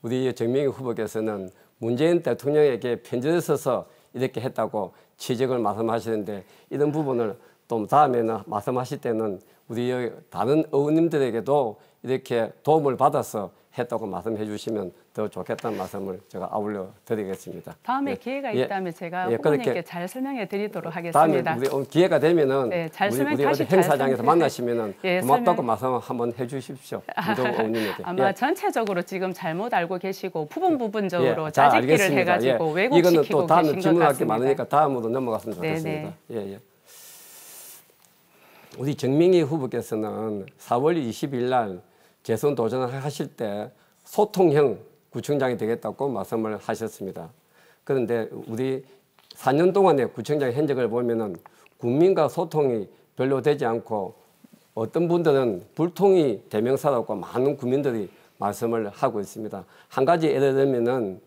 우리 정명희 후보께서는 문재인 대통령에게 편지를 써서 이렇게 했다고 지적을 말씀하시는데 이런 부분을 또 다음에는 말씀하실 때는 우리 다른 의원님들에게도 이렇게 도움을 받아서 했다고 말씀해 주시면 더 좋겠다는 말씀을 제가 아울러 드리겠습니다. 다음에 기회가 있다면 제가 후보님께 잘 설명해 드리도록 하겠습니다. 다음에 우리 기회가 되면은 우리 어디 행사장에서 만나시면은 고맙다고 말씀 한번 해 주십시오. 김도호 의원님에게. 아마 전체적으로 지금 잘못 알고 계시고 부분적으로 짜집기를 해가지고 왜곡시키고 이거는 또 다음 계신 것 질문할 게 같습니다. 많으니까 다음으로 넘어갔으면 좋겠습니다. 우리 정명희 후보께서는 4월 20일 날 재선 도전을 하실 때 소통형 구청장이 되겠다고 말씀을 하셨습니다. 그런데 우리 4년 동안의 구청장 현직을 보면은 국민과 소통이 별로 되지 않고 어떤 분들은 불통이 대명사라고 많은 국민들이 말씀을 하고 있습니다. 한 가지 예를 들면은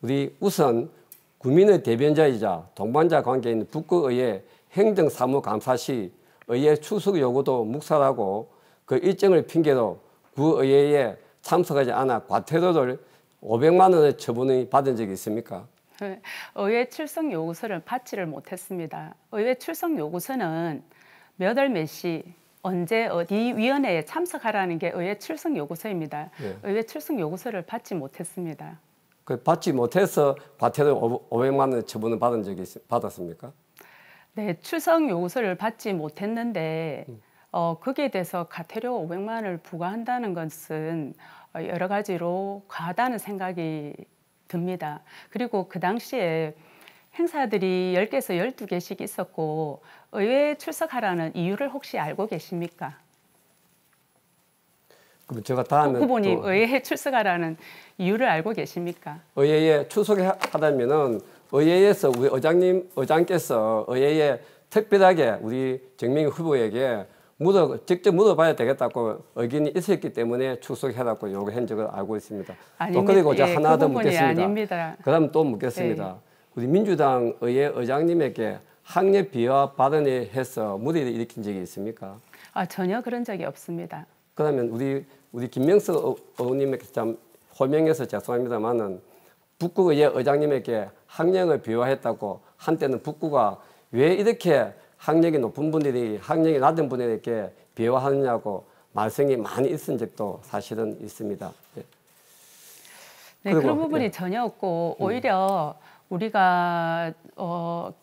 우리 우선 국민의 대변자이자 동반자 관계에 있는 북구의회 행정사무감사 시 의회 출석 요구도 묵살하고 그 일정을 핑계로 구의회에 참석하지 않아 과태료를 500만 원의 처분을 받은 적이 있습니까? 의회 출석 요구서를 받지를 못했습니다. 의회 출석 요구서는 몇 월 몇 시 언제 어디 위원회에 참석하라는 게 의회 출석 요구서입니다. 의회 출석 요구서를 받지 못했습니다. 그 받지 못해서 과태료 500만 원의 처분을 받은 적이 받았습니까? 네, 출석 요구서를 받지 못했는데 거기에 대해서 과태료 500만 원을 부과한다는 것은 여러 가지로 과하다는 생각이 듭니다. 그리고 그 당시에 행사들이 10개에서 12개씩 있었고 의회에 출석하라는 이유를 혹시 알고 계십니까? 그럼 제가 다음에 후보님 의회에 출석하라는 이유를 알고 계십니까? 의회에 출석하다면은 의회에서 우리 의장께서 의회에 특별하게 우리 정명희 후보에게 직접 물어봐야 되겠다고 의견이 있었기 때문에 출석해라고 요구한 적을 알고 있습니다. 또 그리고 제가 하나 더 묻겠습니다. 아닙니다. 그다음 또 묻겠습니다. 우리 민주당 의회 의장님에게 학력 비하 발언을 해서 물의를 일으킨 적이 있습니까? 전혀 그런 적이 없습니다. 그러면 우리 김명석 의원님에게 참 호명해서 죄송합니다만은 북구의회 의장님에게 학력을 비하했다고 한때는 북구가 왜 이렇게 학력이 높은 분들이 학력이 낮은 분에게 비하하느냐고 말씀이 많이 있은 적도 사실은 있습니다. 네, 그런 부분이 전혀 없고 오히려 우리가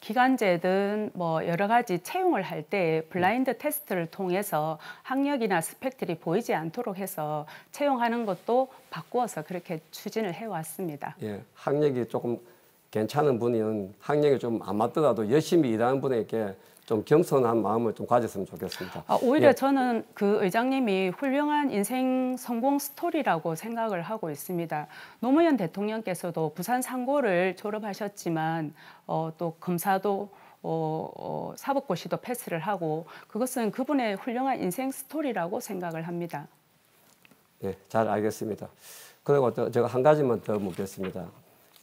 기간제든 뭐 여러 가지 채용을 할 때 블라인드 테스트를 통해서 학력이나 스펙들이 보이지 않도록 해서 채용하는 것도 바꾸어서 그렇게 추진을 해왔습니다. 예, 학력이 조금 괜찮은 분은 학력이 좀 안 맞더라도 열심히 일하는 분에게 좀 겸손한 마음을 좀 가졌으면 좋겠습니다. 오히려 저는 그 의장님이 훌륭한 인생 성공 스토리라고 생각을 하고 있습니다. 노무현 대통령께서도 부산 상고를 졸업하셨지만 또 검사도 사법고시도 패스를 하고 그것은 그분의 훌륭한 인생 스토리라고 생각을 합니다. 네, 잘 알겠습니다. 그리고 또 제가 한 가지만 더 묻겠습니다.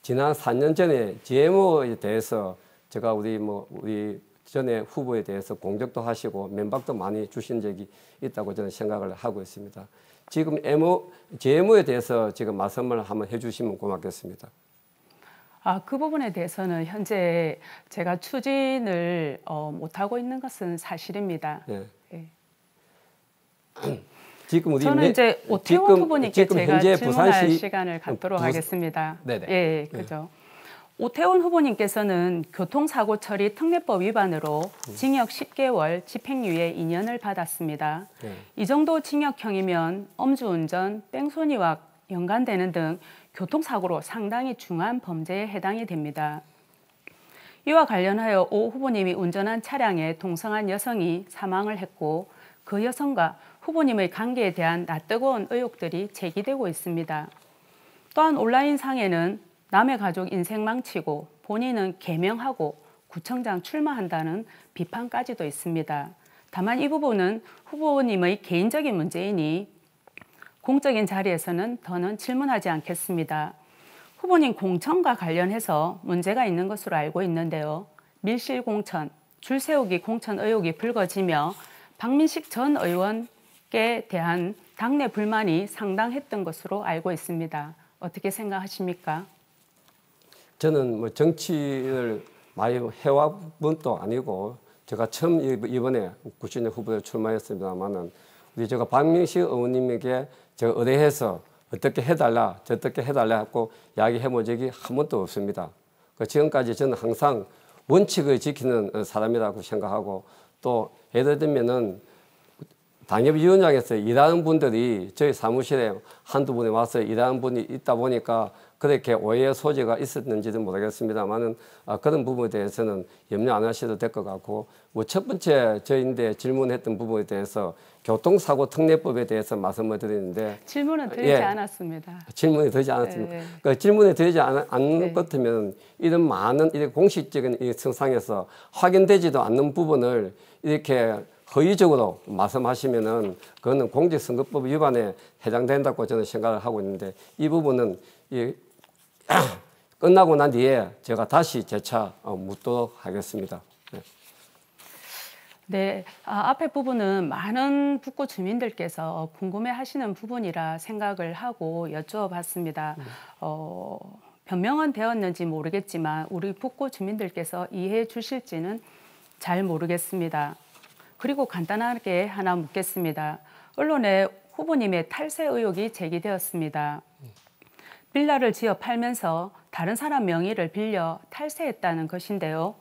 지난 4년 전에 GMO에 대해서 제가 우리 전에 후보에 대해서 공격도 하시고 면박도 많이 주신 적이 있다고 저는 생각을 하고 있습니다. 지금 GMO에 대해서 지금 말씀을 한번 해주시면 고맙겠습니다. 그 부분에 대해서는 현재 제가 추진을 못하고 있는 것은 사실입니다. 네. 예. 지금 저는 이제 오태훈 후보님께 제가 현재 질문할 시간을 갖도록 하겠습니다. 네네. 예, 그죠. 오태훈 후보님께서는 교통사고 처리 특례법 위반으로 징역 10개월, 집행유예 2년을 받았습니다. 네. 이 정도 징역형이면 음주운전, 뺑소니와 연관되는 등 교통사고로 상당히 중한 범죄에 해당이 됩니다. 이와 관련하여 오 후보님이 운전한 차량에 동성한 여성이 사망을 했고 그 여성과 후보님의 관계에 대한 낯뜨거운 의혹들이 제기되고 있습니다. 또한 온라인상에는 남의 가족 인생 망치고 본인은 개명하고 구청장 출마한다는 비판까지도 있습니다. 다만 이 부분은 후보님의 개인적인 문제이니 공적인 자리에서는 더는 질문하지 않겠습니다. 후보님 공천과 관련해서 문제가 있는 것으로 알고 있는데요. 밀실 공천, 줄 세우기 공천 의혹이 불거지며 박민식 전 의원께 대한 당내 불만이 상당했던 것으로 알고 있습니다. 어떻게 생각하십니까? 저는 정치를 많이 해와 분도 아니고 제가 처음 이번에 구신의 후보에 출마했습니다만은 우리 제가 박민식 의원님에게 제가 의뢰해서 어떻게 해달라, 저떻게 해달라 하고 이야기해본 적이 한 번도 없습니다. 지금까지 저는 항상 원칙을 지키는 사람이라고 생각하고 또 예를 들면은 당협위원장에서 일하는 분들이 저희 사무실에 한두 분이 와서 일하는 분이 있다 보니까 그렇게 오해의 소지가 있었는지는 모르겠습니다만은 그런 부분에 대해서는 염려 안 하셔도 될 것 같고 첫 번째 저희인데 질문했던 부분에 대해서 교통사고 특례법에 대해서 말씀을 드리는데 질문은 드리지 않았습니다. 질문이 드리지 않았습니다. 네. 그러니까 질문이 드리지 않은 것 같으면 이런 많은 이렇게 공식적인 이 성상에서 확인되지도 않는 부분을 이렇게 허위적으로 말씀하시면은 그거는 공직선거법 위반에 해당된다고 저는 생각을 하고 있는데 이 부분은 끝나고 난 뒤에 제가 다시 재차 묻도록 하겠습니다. 네. 네, 앞에 부분은 많은 북구 주민들께서 궁금해하시는 부분이라 생각을 하고 여쭈어봤습니다. 변명은 되었는지 모르겠지만 우리 북구 주민들께서 이해해 주실지는 잘 모르겠습니다. 그리고 간단하게 하나 묻겠습니다. 언론에 후보님의 탈세 의혹이 제기되었습니다. 빌라를 지어 팔면서 다른 사람 명의를 빌려 탈세했다는 것인데요.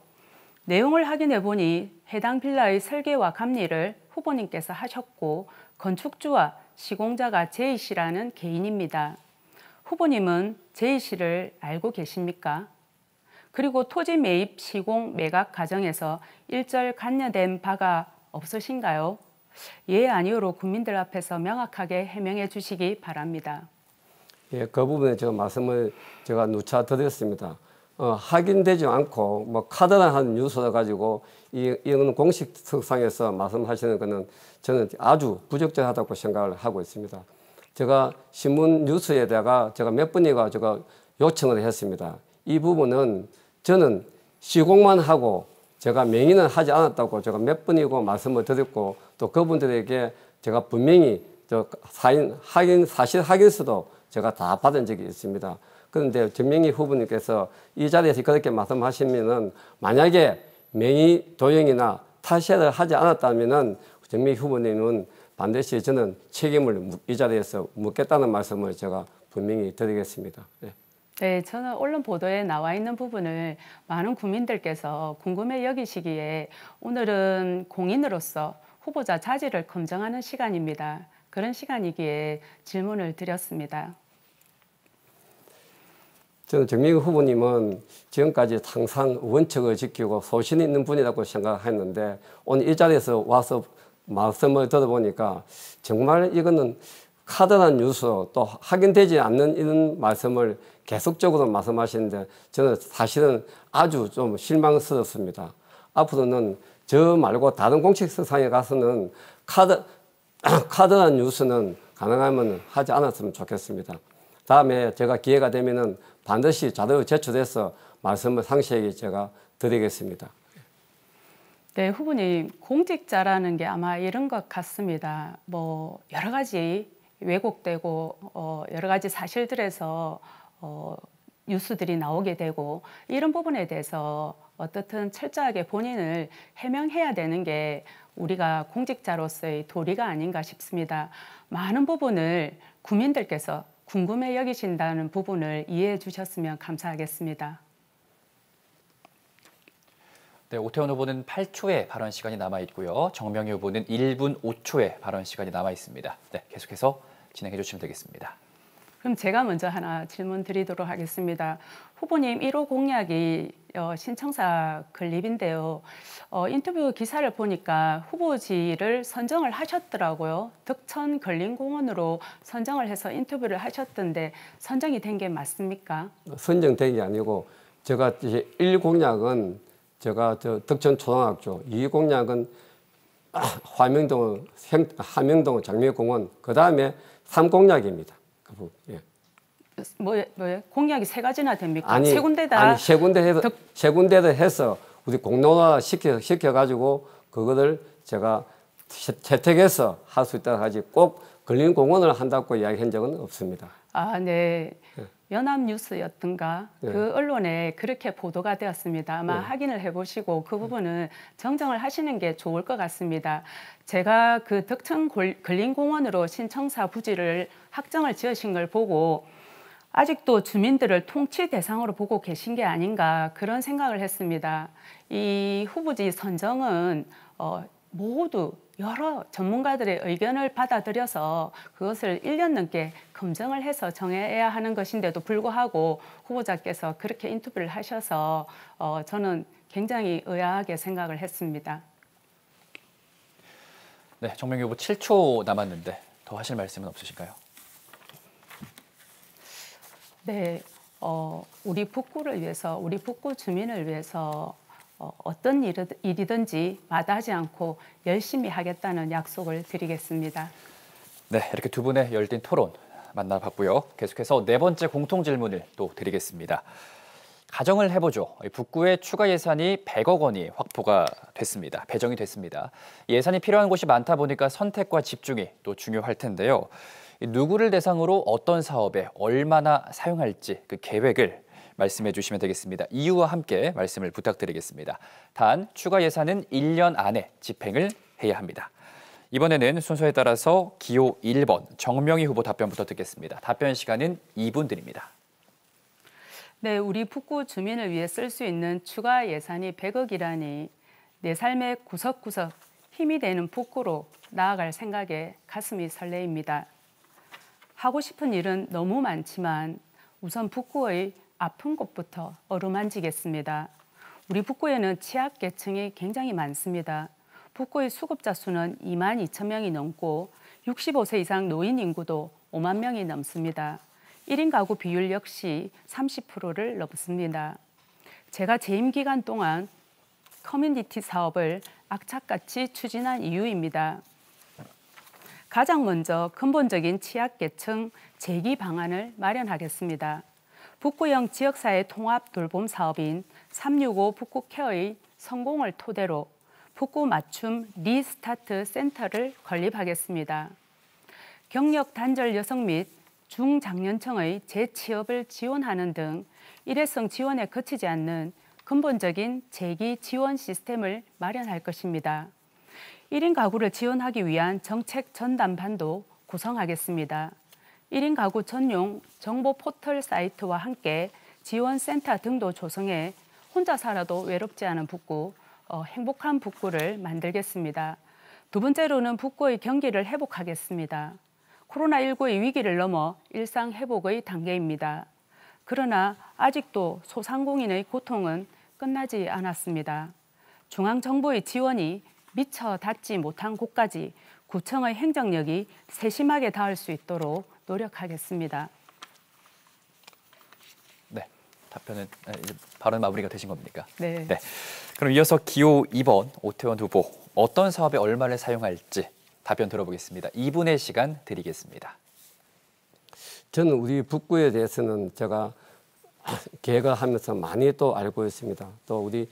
내용을 확인해 보니 해당 빌라의 설계와 감리를 후보님께서 하셨고 건축주와 시공자가 제이 씨라는 개인입니다. 후보님은 제이 씨를 알고 계십니까? 그리고 토지 매입, 시공, 매각 과정에서 일절 관여된 바가 없으신가요? 예, 아니오로 국민들 앞에서 명확하게 해명해 주시기 바랍니다. 예, 그 부분에 제가 말씀을 제가 누차 드렸습니다. 확인되지 않고 뭐 카드라는 뉴스를 가지고 이런 공식석상에서 말씀하시는 것은 저는 아주 부적절하다고 생각을 하고 있습니다. 제가 신문 뉴스에다가 제가 몇 번이가 제가 요청을 했습니다. 이 부분은 저는 시공만 하고 제가 명의는 하지 않았다고 제가 몇 번이고 말씀을 드렸고 또 그분들에게 제가 분명히 사실 확인서도 제가 다 받은 적이 있습니다. 그런데 전명희 후보님께서 이 자리에서 그렇게 말씀하시면은 만약에 명의 도용이나 탈세를 하지 않았다면은 전명희 후보님은 반드시 저는 책임을 이 자리에서 묻겠다는 말씀을 제가 분명히 드리겠습니다. 네. 네, 저는 언론 보도에 나와 있는 부분을 많은 국민들께서 궁금해 여기시기에 오늘은 공인으로서 후보자 자질을 검증하는 시간입니다. 그런 시간이기에 질문을 드렸습니다. 저는 정명희 후보님은 지금까지 항상 원칙을 지키고 소신 있는 분이라고 생각했는데 오늘 이 자리에서 와서 말씀을 들어보니까 정말 이거는 카드란 뉴스 또 확인되지 않는 이런 말씀을 계속적으로 말씀하시는데 저는 사실은 아주 좀 실망스럽습니다. 앞으로는 저 말고 다른 공식 석상에 가서는 카드나 뉴스는 가능하면 하지 않았으면 좋겠습니다. 다음에 제가 기회가 되면은 반드시 자료를 제출해서 말씀을 상세하게 제가 드리겠습니다. 네, 후보님, 공직자라는 게 아마 이런 것 같습니다. 뭐 여러 가지 왜곡되고 여러 가지 사실들에서 뉴스들이 나오게 되고 이런 부분에 대해서 어떻든 철저하게 본인을 해명해야 되는 게 우리가 공직자로서의 도리가 아닌가 싶습니다. 많은 부분을 국민들께서 궁금해 여기신다는 부분을 이해해 주셨으면 감사하겠습니다. 네, 오태훈 후보는 8초의 발언 시간이 남아 있고요. 정명희 후보는 1분 5초의 발언 시간이 남아 있습니다. 네, 계속해서 진행해 주시면 되겠습니다. 그럼 제가 먼저 하나 질문 드리도록 하겠습니다. 후보님 1호 공약이 신청사 건립인데요. 인터뷰 기사를 보니까 후보지를 선정을 하셨더라고요. 덕천 근린공원으로 선정을 해서 인터뷰를 하셨던데 선정이 된 게 맞습니까? 선정된 게 아니고 제가 이제 1 공약은 제가 덕천 초등학교, 2 공약은 함영동 장미공원, 그 다음에 3 공약입니다. 예. 뭐예요? 공약이 3가지나 됩니까? 아니, 세 군데다. 아니, 세 군데를 해서 우리 공론화 시켜가지고 그거를 제가 채택해서 할 수 있다고 하지 꼭 근린공원을 한다고 이야기한 적은 없습니다. 아, 네. 연합뉴스였던가 그 언론에 그렇게 보도가 되었습니다. 아마 확인을 해보시고 그 부분은 정정을 하시는 게 좋을 것 같습니다. 제가 그 덕천 근린공원으로 신청사 부지를 확정을 지으신 걸 보고 아직도 주민들을 통치 대상으로 보고 계신 게 아닌가 그런 생각을 했습니다. 이 후보지 선정은 모두 여러 전문가들의 의견을 받아들여서 그것을 1년 넘게 검증을 해서 정해야 하는 것인데도 불구하고 후보자께서 그렇게 인터뷰를 하셔서 저는 굉장히 의아하게 생각을 했습니다. 네, 정명희 후보 7초 남았는데 더 하실 말씀은 없으실까요? 네, 우리 북구를 위해서, 우리 북구 주민을 위해서 어떤 일이든지 마다하지 않고 열심히 하겠다는 약속을 드리겠습니다. 네, 이렇게 두 분의 열띤 토론 만나봤고요. 계속해서 네 번째 공통 질문을 또 드리겠습니다. 가정을 해보죠. 북구에 추가 예산이 100억 원이 확보가 됐습니다. 배정이 됐습니다. 예산이 필요한 곳이 많다 보니까 선택과 집중이 또 중요할 텐데요. 누구를 대상으로 어떤 사업에 얼마나 사용할지 그 계획을 말씀해 주시면 되겠습니다. 이유와 함께 말씀을 부탁드리겠습니다. 단, 추가 예산은 1년 안에 집행을 해야 합니다. 이번에는 순서에 따라서 기호 1번 정명희 후보 답변부터 듣겠습니다. 답변 시간은 2분 드립니다. 네, 우리 북구 주민을 위해 쓸 수 있는 추가 예산이 100억이라니 내 삶의 구석구석 힘이 되는 북구로 나아갈 생각에 가슴이 설레입니다. 하고 싶은 일은 너무 많지만 우선 북구의 아픈 곳부터 어루만지겠습니다. 우리 북구에는 취약계층이 굉장히 많습니다. 북구의 수급자 수는 2만 2천 명이 넘고 65세 이상 노인 인구도 5만 명이 넘습니다. 1인 가구 비율 역시 30%를 넘습니다. 제가 재임 기간 동안 커뮤니티 사업을 악착같이 추진한 이유입니다. 가장 먼저 근본적인 취약계층 재기 방안을 마련하겠습니다. 북구형 지역사회 통합 돌봄 사업인 365 북구케어의 성공을 토대로 북구 맞춤 리스타트 센터를 건립하겠습니다. 경력 단절 여성 및 중장년층의 재취업을 지원하는 등 일회성 지원에 그치지 않는 근본적인 재기 지원 시스템을 마련할 것입니다. 1인 가구를 지원하기 위한 정책 전담반도 구성하겠습니다. 1인 가구 전용 정보 포털 사이트와 함께 지원센터 등도 조성해 혼자 살아도 외롭지 않은 북구, 행복한 북구를 만들겠습니다. 두 번째로는 북구의 경기를 회복하겠습니다. 코로나19의 위기를 넘어 일상 회복의 단계입니다. 그러나 아직도 소상공인의 고통은 끝나지 않았습니다. 중앙정부의 지원이 미처 닿지 못한 곳까지 구청의 행정력이 세심하게 닿을 수 있도록 노력하겠습니다. 네, 답변은 이제 발언 마무리가 되신 겁니까? 네. 네. 그럼 이어서 기호 2번 오태원 후보 어떤 사업에 얼마를 사용할지 답변 들어보겠습니다. 2분의 시간 드리겠습니다. 저는 우리 북구에 대해서는 제가 계획을 하면서 많이 또 알고 있습니다. 또 우리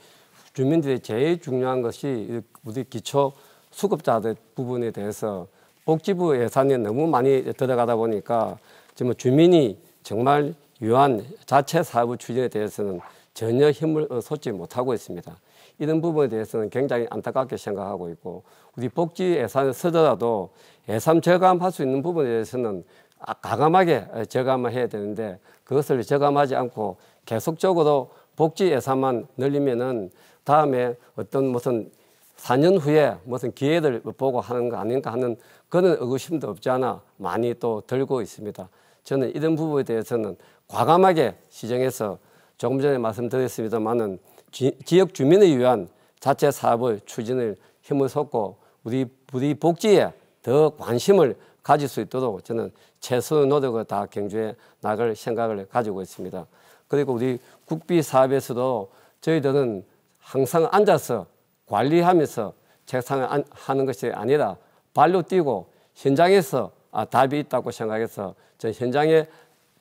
주민들이 제일 중요한 것이 우리 기초 수급자들 부분에 대해서 복지부 예산이 너무 많이 들어가다 보니까 지금 주민이 정말 유한 자체 사업 추진에 대해서는 전혀 힘을 쏟지 못하고 있습니다. 이런 부분에 대해서는 굉장히 안타깝게 생각하고 있고 우리 복지 예산을 쓰더라도 예산 절감할 수 있는 부분에 대해서는 과감하게 절감을 해야 되는데 그것을 절감하지 않고 계속적으로 복지 예산만 늘리면은 다음에 어떤 무슨 4년 후에 무슨 기회를 보고 하는 거 아닌가 하는 그런 의구심도 없지 않아 많이 또 들고 있습니다. 저는 이런 부분에 대해서는 과감하게 시정해서 조금 전에 말씀드렸습니다만은 지역 주민을 위한 자체 사업을 추진을 힘을 쏟고 우리 복지에 더 관심을 가질 수 있도록 저는 최선의 노력을 다 경주해 나갈 생각을 가지고 있습니다. 그리고 우리 국비 사업에서도 저희들은 항상 앉아서 관리하면서 책상을 하는 것이 아니라 발로 뛰고 현장에서 답이 있다고 생각해서 저 현장에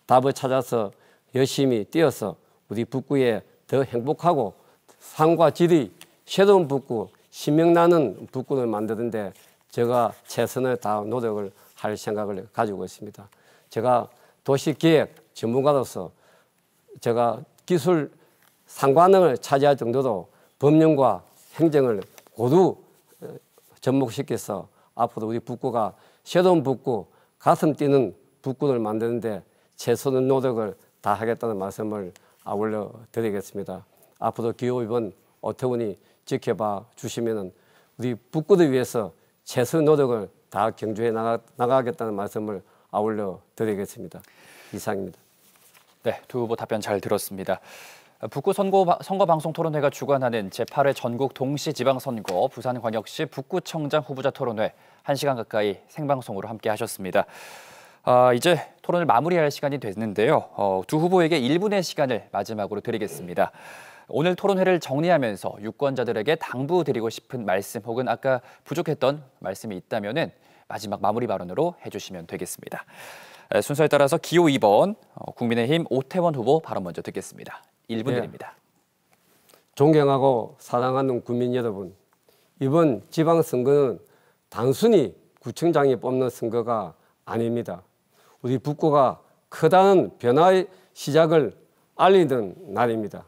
답을 찾아서 열심히 뛰어서 우리 북구에 더 행복하고 상과 질이 새로운 북구, 신명나는 북구를 만드는데 제가 최선을 다한 노력을 할 생각을 가지고 있습니다. 제가 도시기획 전문가로서 제가 기술 상관을 차지할 정도로 법령과 행정을 고루 접목시켜서 앞으로 우리 북구가 새로운 북구, 가슴 뛰는 북구를 만드는데 최선의 노력을 다하겠다는 말씀을 아울러 드리겠습니다. 앞으로 기호 2번 오태훈이 지켜봐 주시면 우리 북구를 위해서 최선의 노력을 다 경주해 나가겠다는 말씀을 아울러 드리겠습니다. 이상입니다. 네, 두 후보 답변 잘 들었습니다. 북구 선거방송 토론회가 주관하는 제8회 전국 동시지방선거 부산광역시 북구청장 후보자 토론회 1시간 가까이 생방송으로 함께 하셨습니다. 이제 토론을 마무리할 시간이 됐는데요. 두 후보에게 1분의 시간을 마지막으로 드리겠습니다. 오늘 토론회를 정리하면서 유권자들에게 당부드리고 싶은 말씀 혹은 아까 부족했던 말씀이 있다면 마지막 마무리 발언으로 해주시면 되겠습니다. 순서에 따라서 기호 2번 국민의힘 오태원 후보 발언 먼저 듣겠습니다. 1분 드립니다. 존경하고 사랑하는 국민 여러분, 이번 지방선거는 단순히 구청장이 뽑는 선거가 아닙니다. 우리 북구가 커다란 변화의 시작을 알리는 날입니다.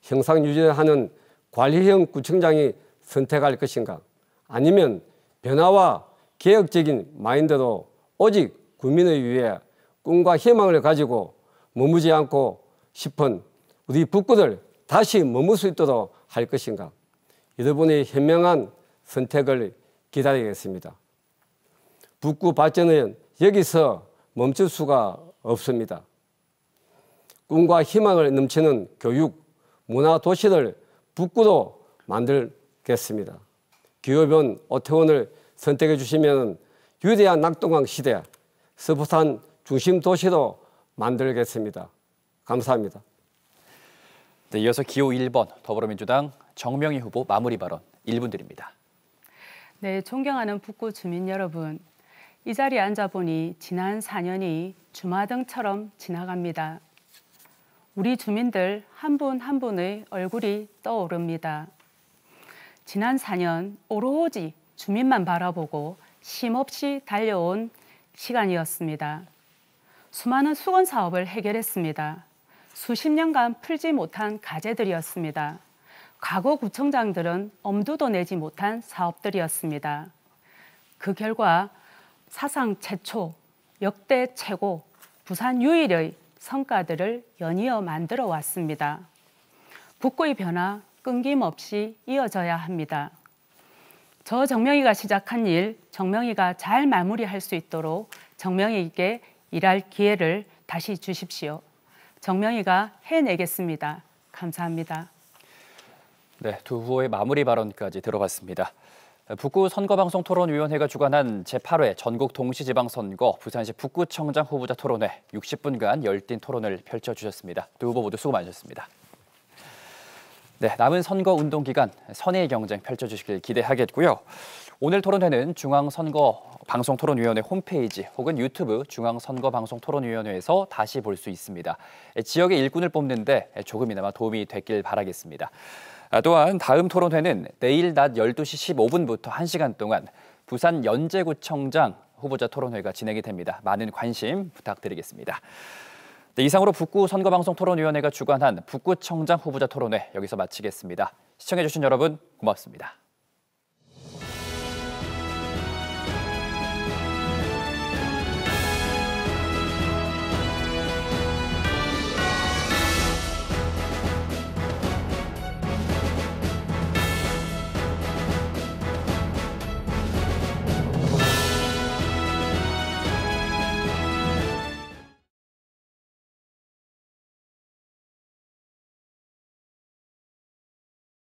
형상 유지하는 관리형 구청장이 선택할 것인가? 아니면 변화와 개혁적인 마인드로 오직 국민을 위해 꿈과 희망을 가지고 머무지 않고 싶은 우리 북구를 다시 머물 수 있도록 할 것인가? 여러분의 현명한 선택을 기다리겠습니다. 북구 발전은 여기서 멈출 수가 없습니다. 꿈과 희망을 넘치는 교육, 문화 도시를 북구로 만들겠습니다. 기호변 오태원을 선택해 주시면 위대한 낙동강 시대 서부산 중심 도시로 만들겠습니다. 감사합니다. 네, 이어서 기호 1번 더불어민주당 정명희 후보 마무리 발언 1분 드립니다. 네, 존경하는 북구 주민 여러분, 이 자리에 앉아보니 지난 4년이 주마등처럼 지나갑니다. 우리 주민들 한 분 한 분의 얼굴이 떠오릅니다. 지난 4년 오로지 주민만 바라보고 쉼없이 달려온 시간이었습니다. 수많은 수건 사업을 해결했습니다. 수십 년간 풀지 못한 과제들이었습니다. 과거 구청장들은 엄두도 내지 못한 사업들이었습니다. 그 결과 사상 최초, 역대 최고, 부산 유일의 성과들을 연이어 만들어 왔습니다. 북구의 변화 끊김없이 이어져야 합니다. 저 정명희가 시작한 일, 정명희가 잘 마무리할 수 있도록 정명희에게 일할 기회를 다시 주십시오. 정명희가 해내겠습니다. 감사합니다. 네, 두 후보의 마무리 발언까지 들어봤습니다. 북구 선거방송토론위원회가 주관한 제8회 전국 동시지방선거 부산시 북구청장 후보자 토론회 60분간 열띤 토론을 펼쳐주셨습니다. 두 후보 모두 수고 많으셨습니다. 네, 남은 선거 운동 기간 선의의 경쟁 펼쳐주시길 기대하겠고요. 오늘 토론회는 중앙선거방송토론위원회 홈페이지 혹은 유튜브 중앙선거방송토론위원회에서 다시 볼 수 있습니다. 지역의 일꾼을 뽑는데 조금이나마 도움이 됐길 바라겠습니다. 또한 다음 토론회는 내일 낮 12시 15분부터 1시간 동안 부산 연제구청장 후보자 토론회가 진행이 됩니다. 많은 관심 부탁드리겠습니다. 네, 이상으로 북구 선거방송토론위원회가 주관한 북구청장 후보자 토론회 여기서 마치겠습니다. 시청해주신 여러분 고맙습니다.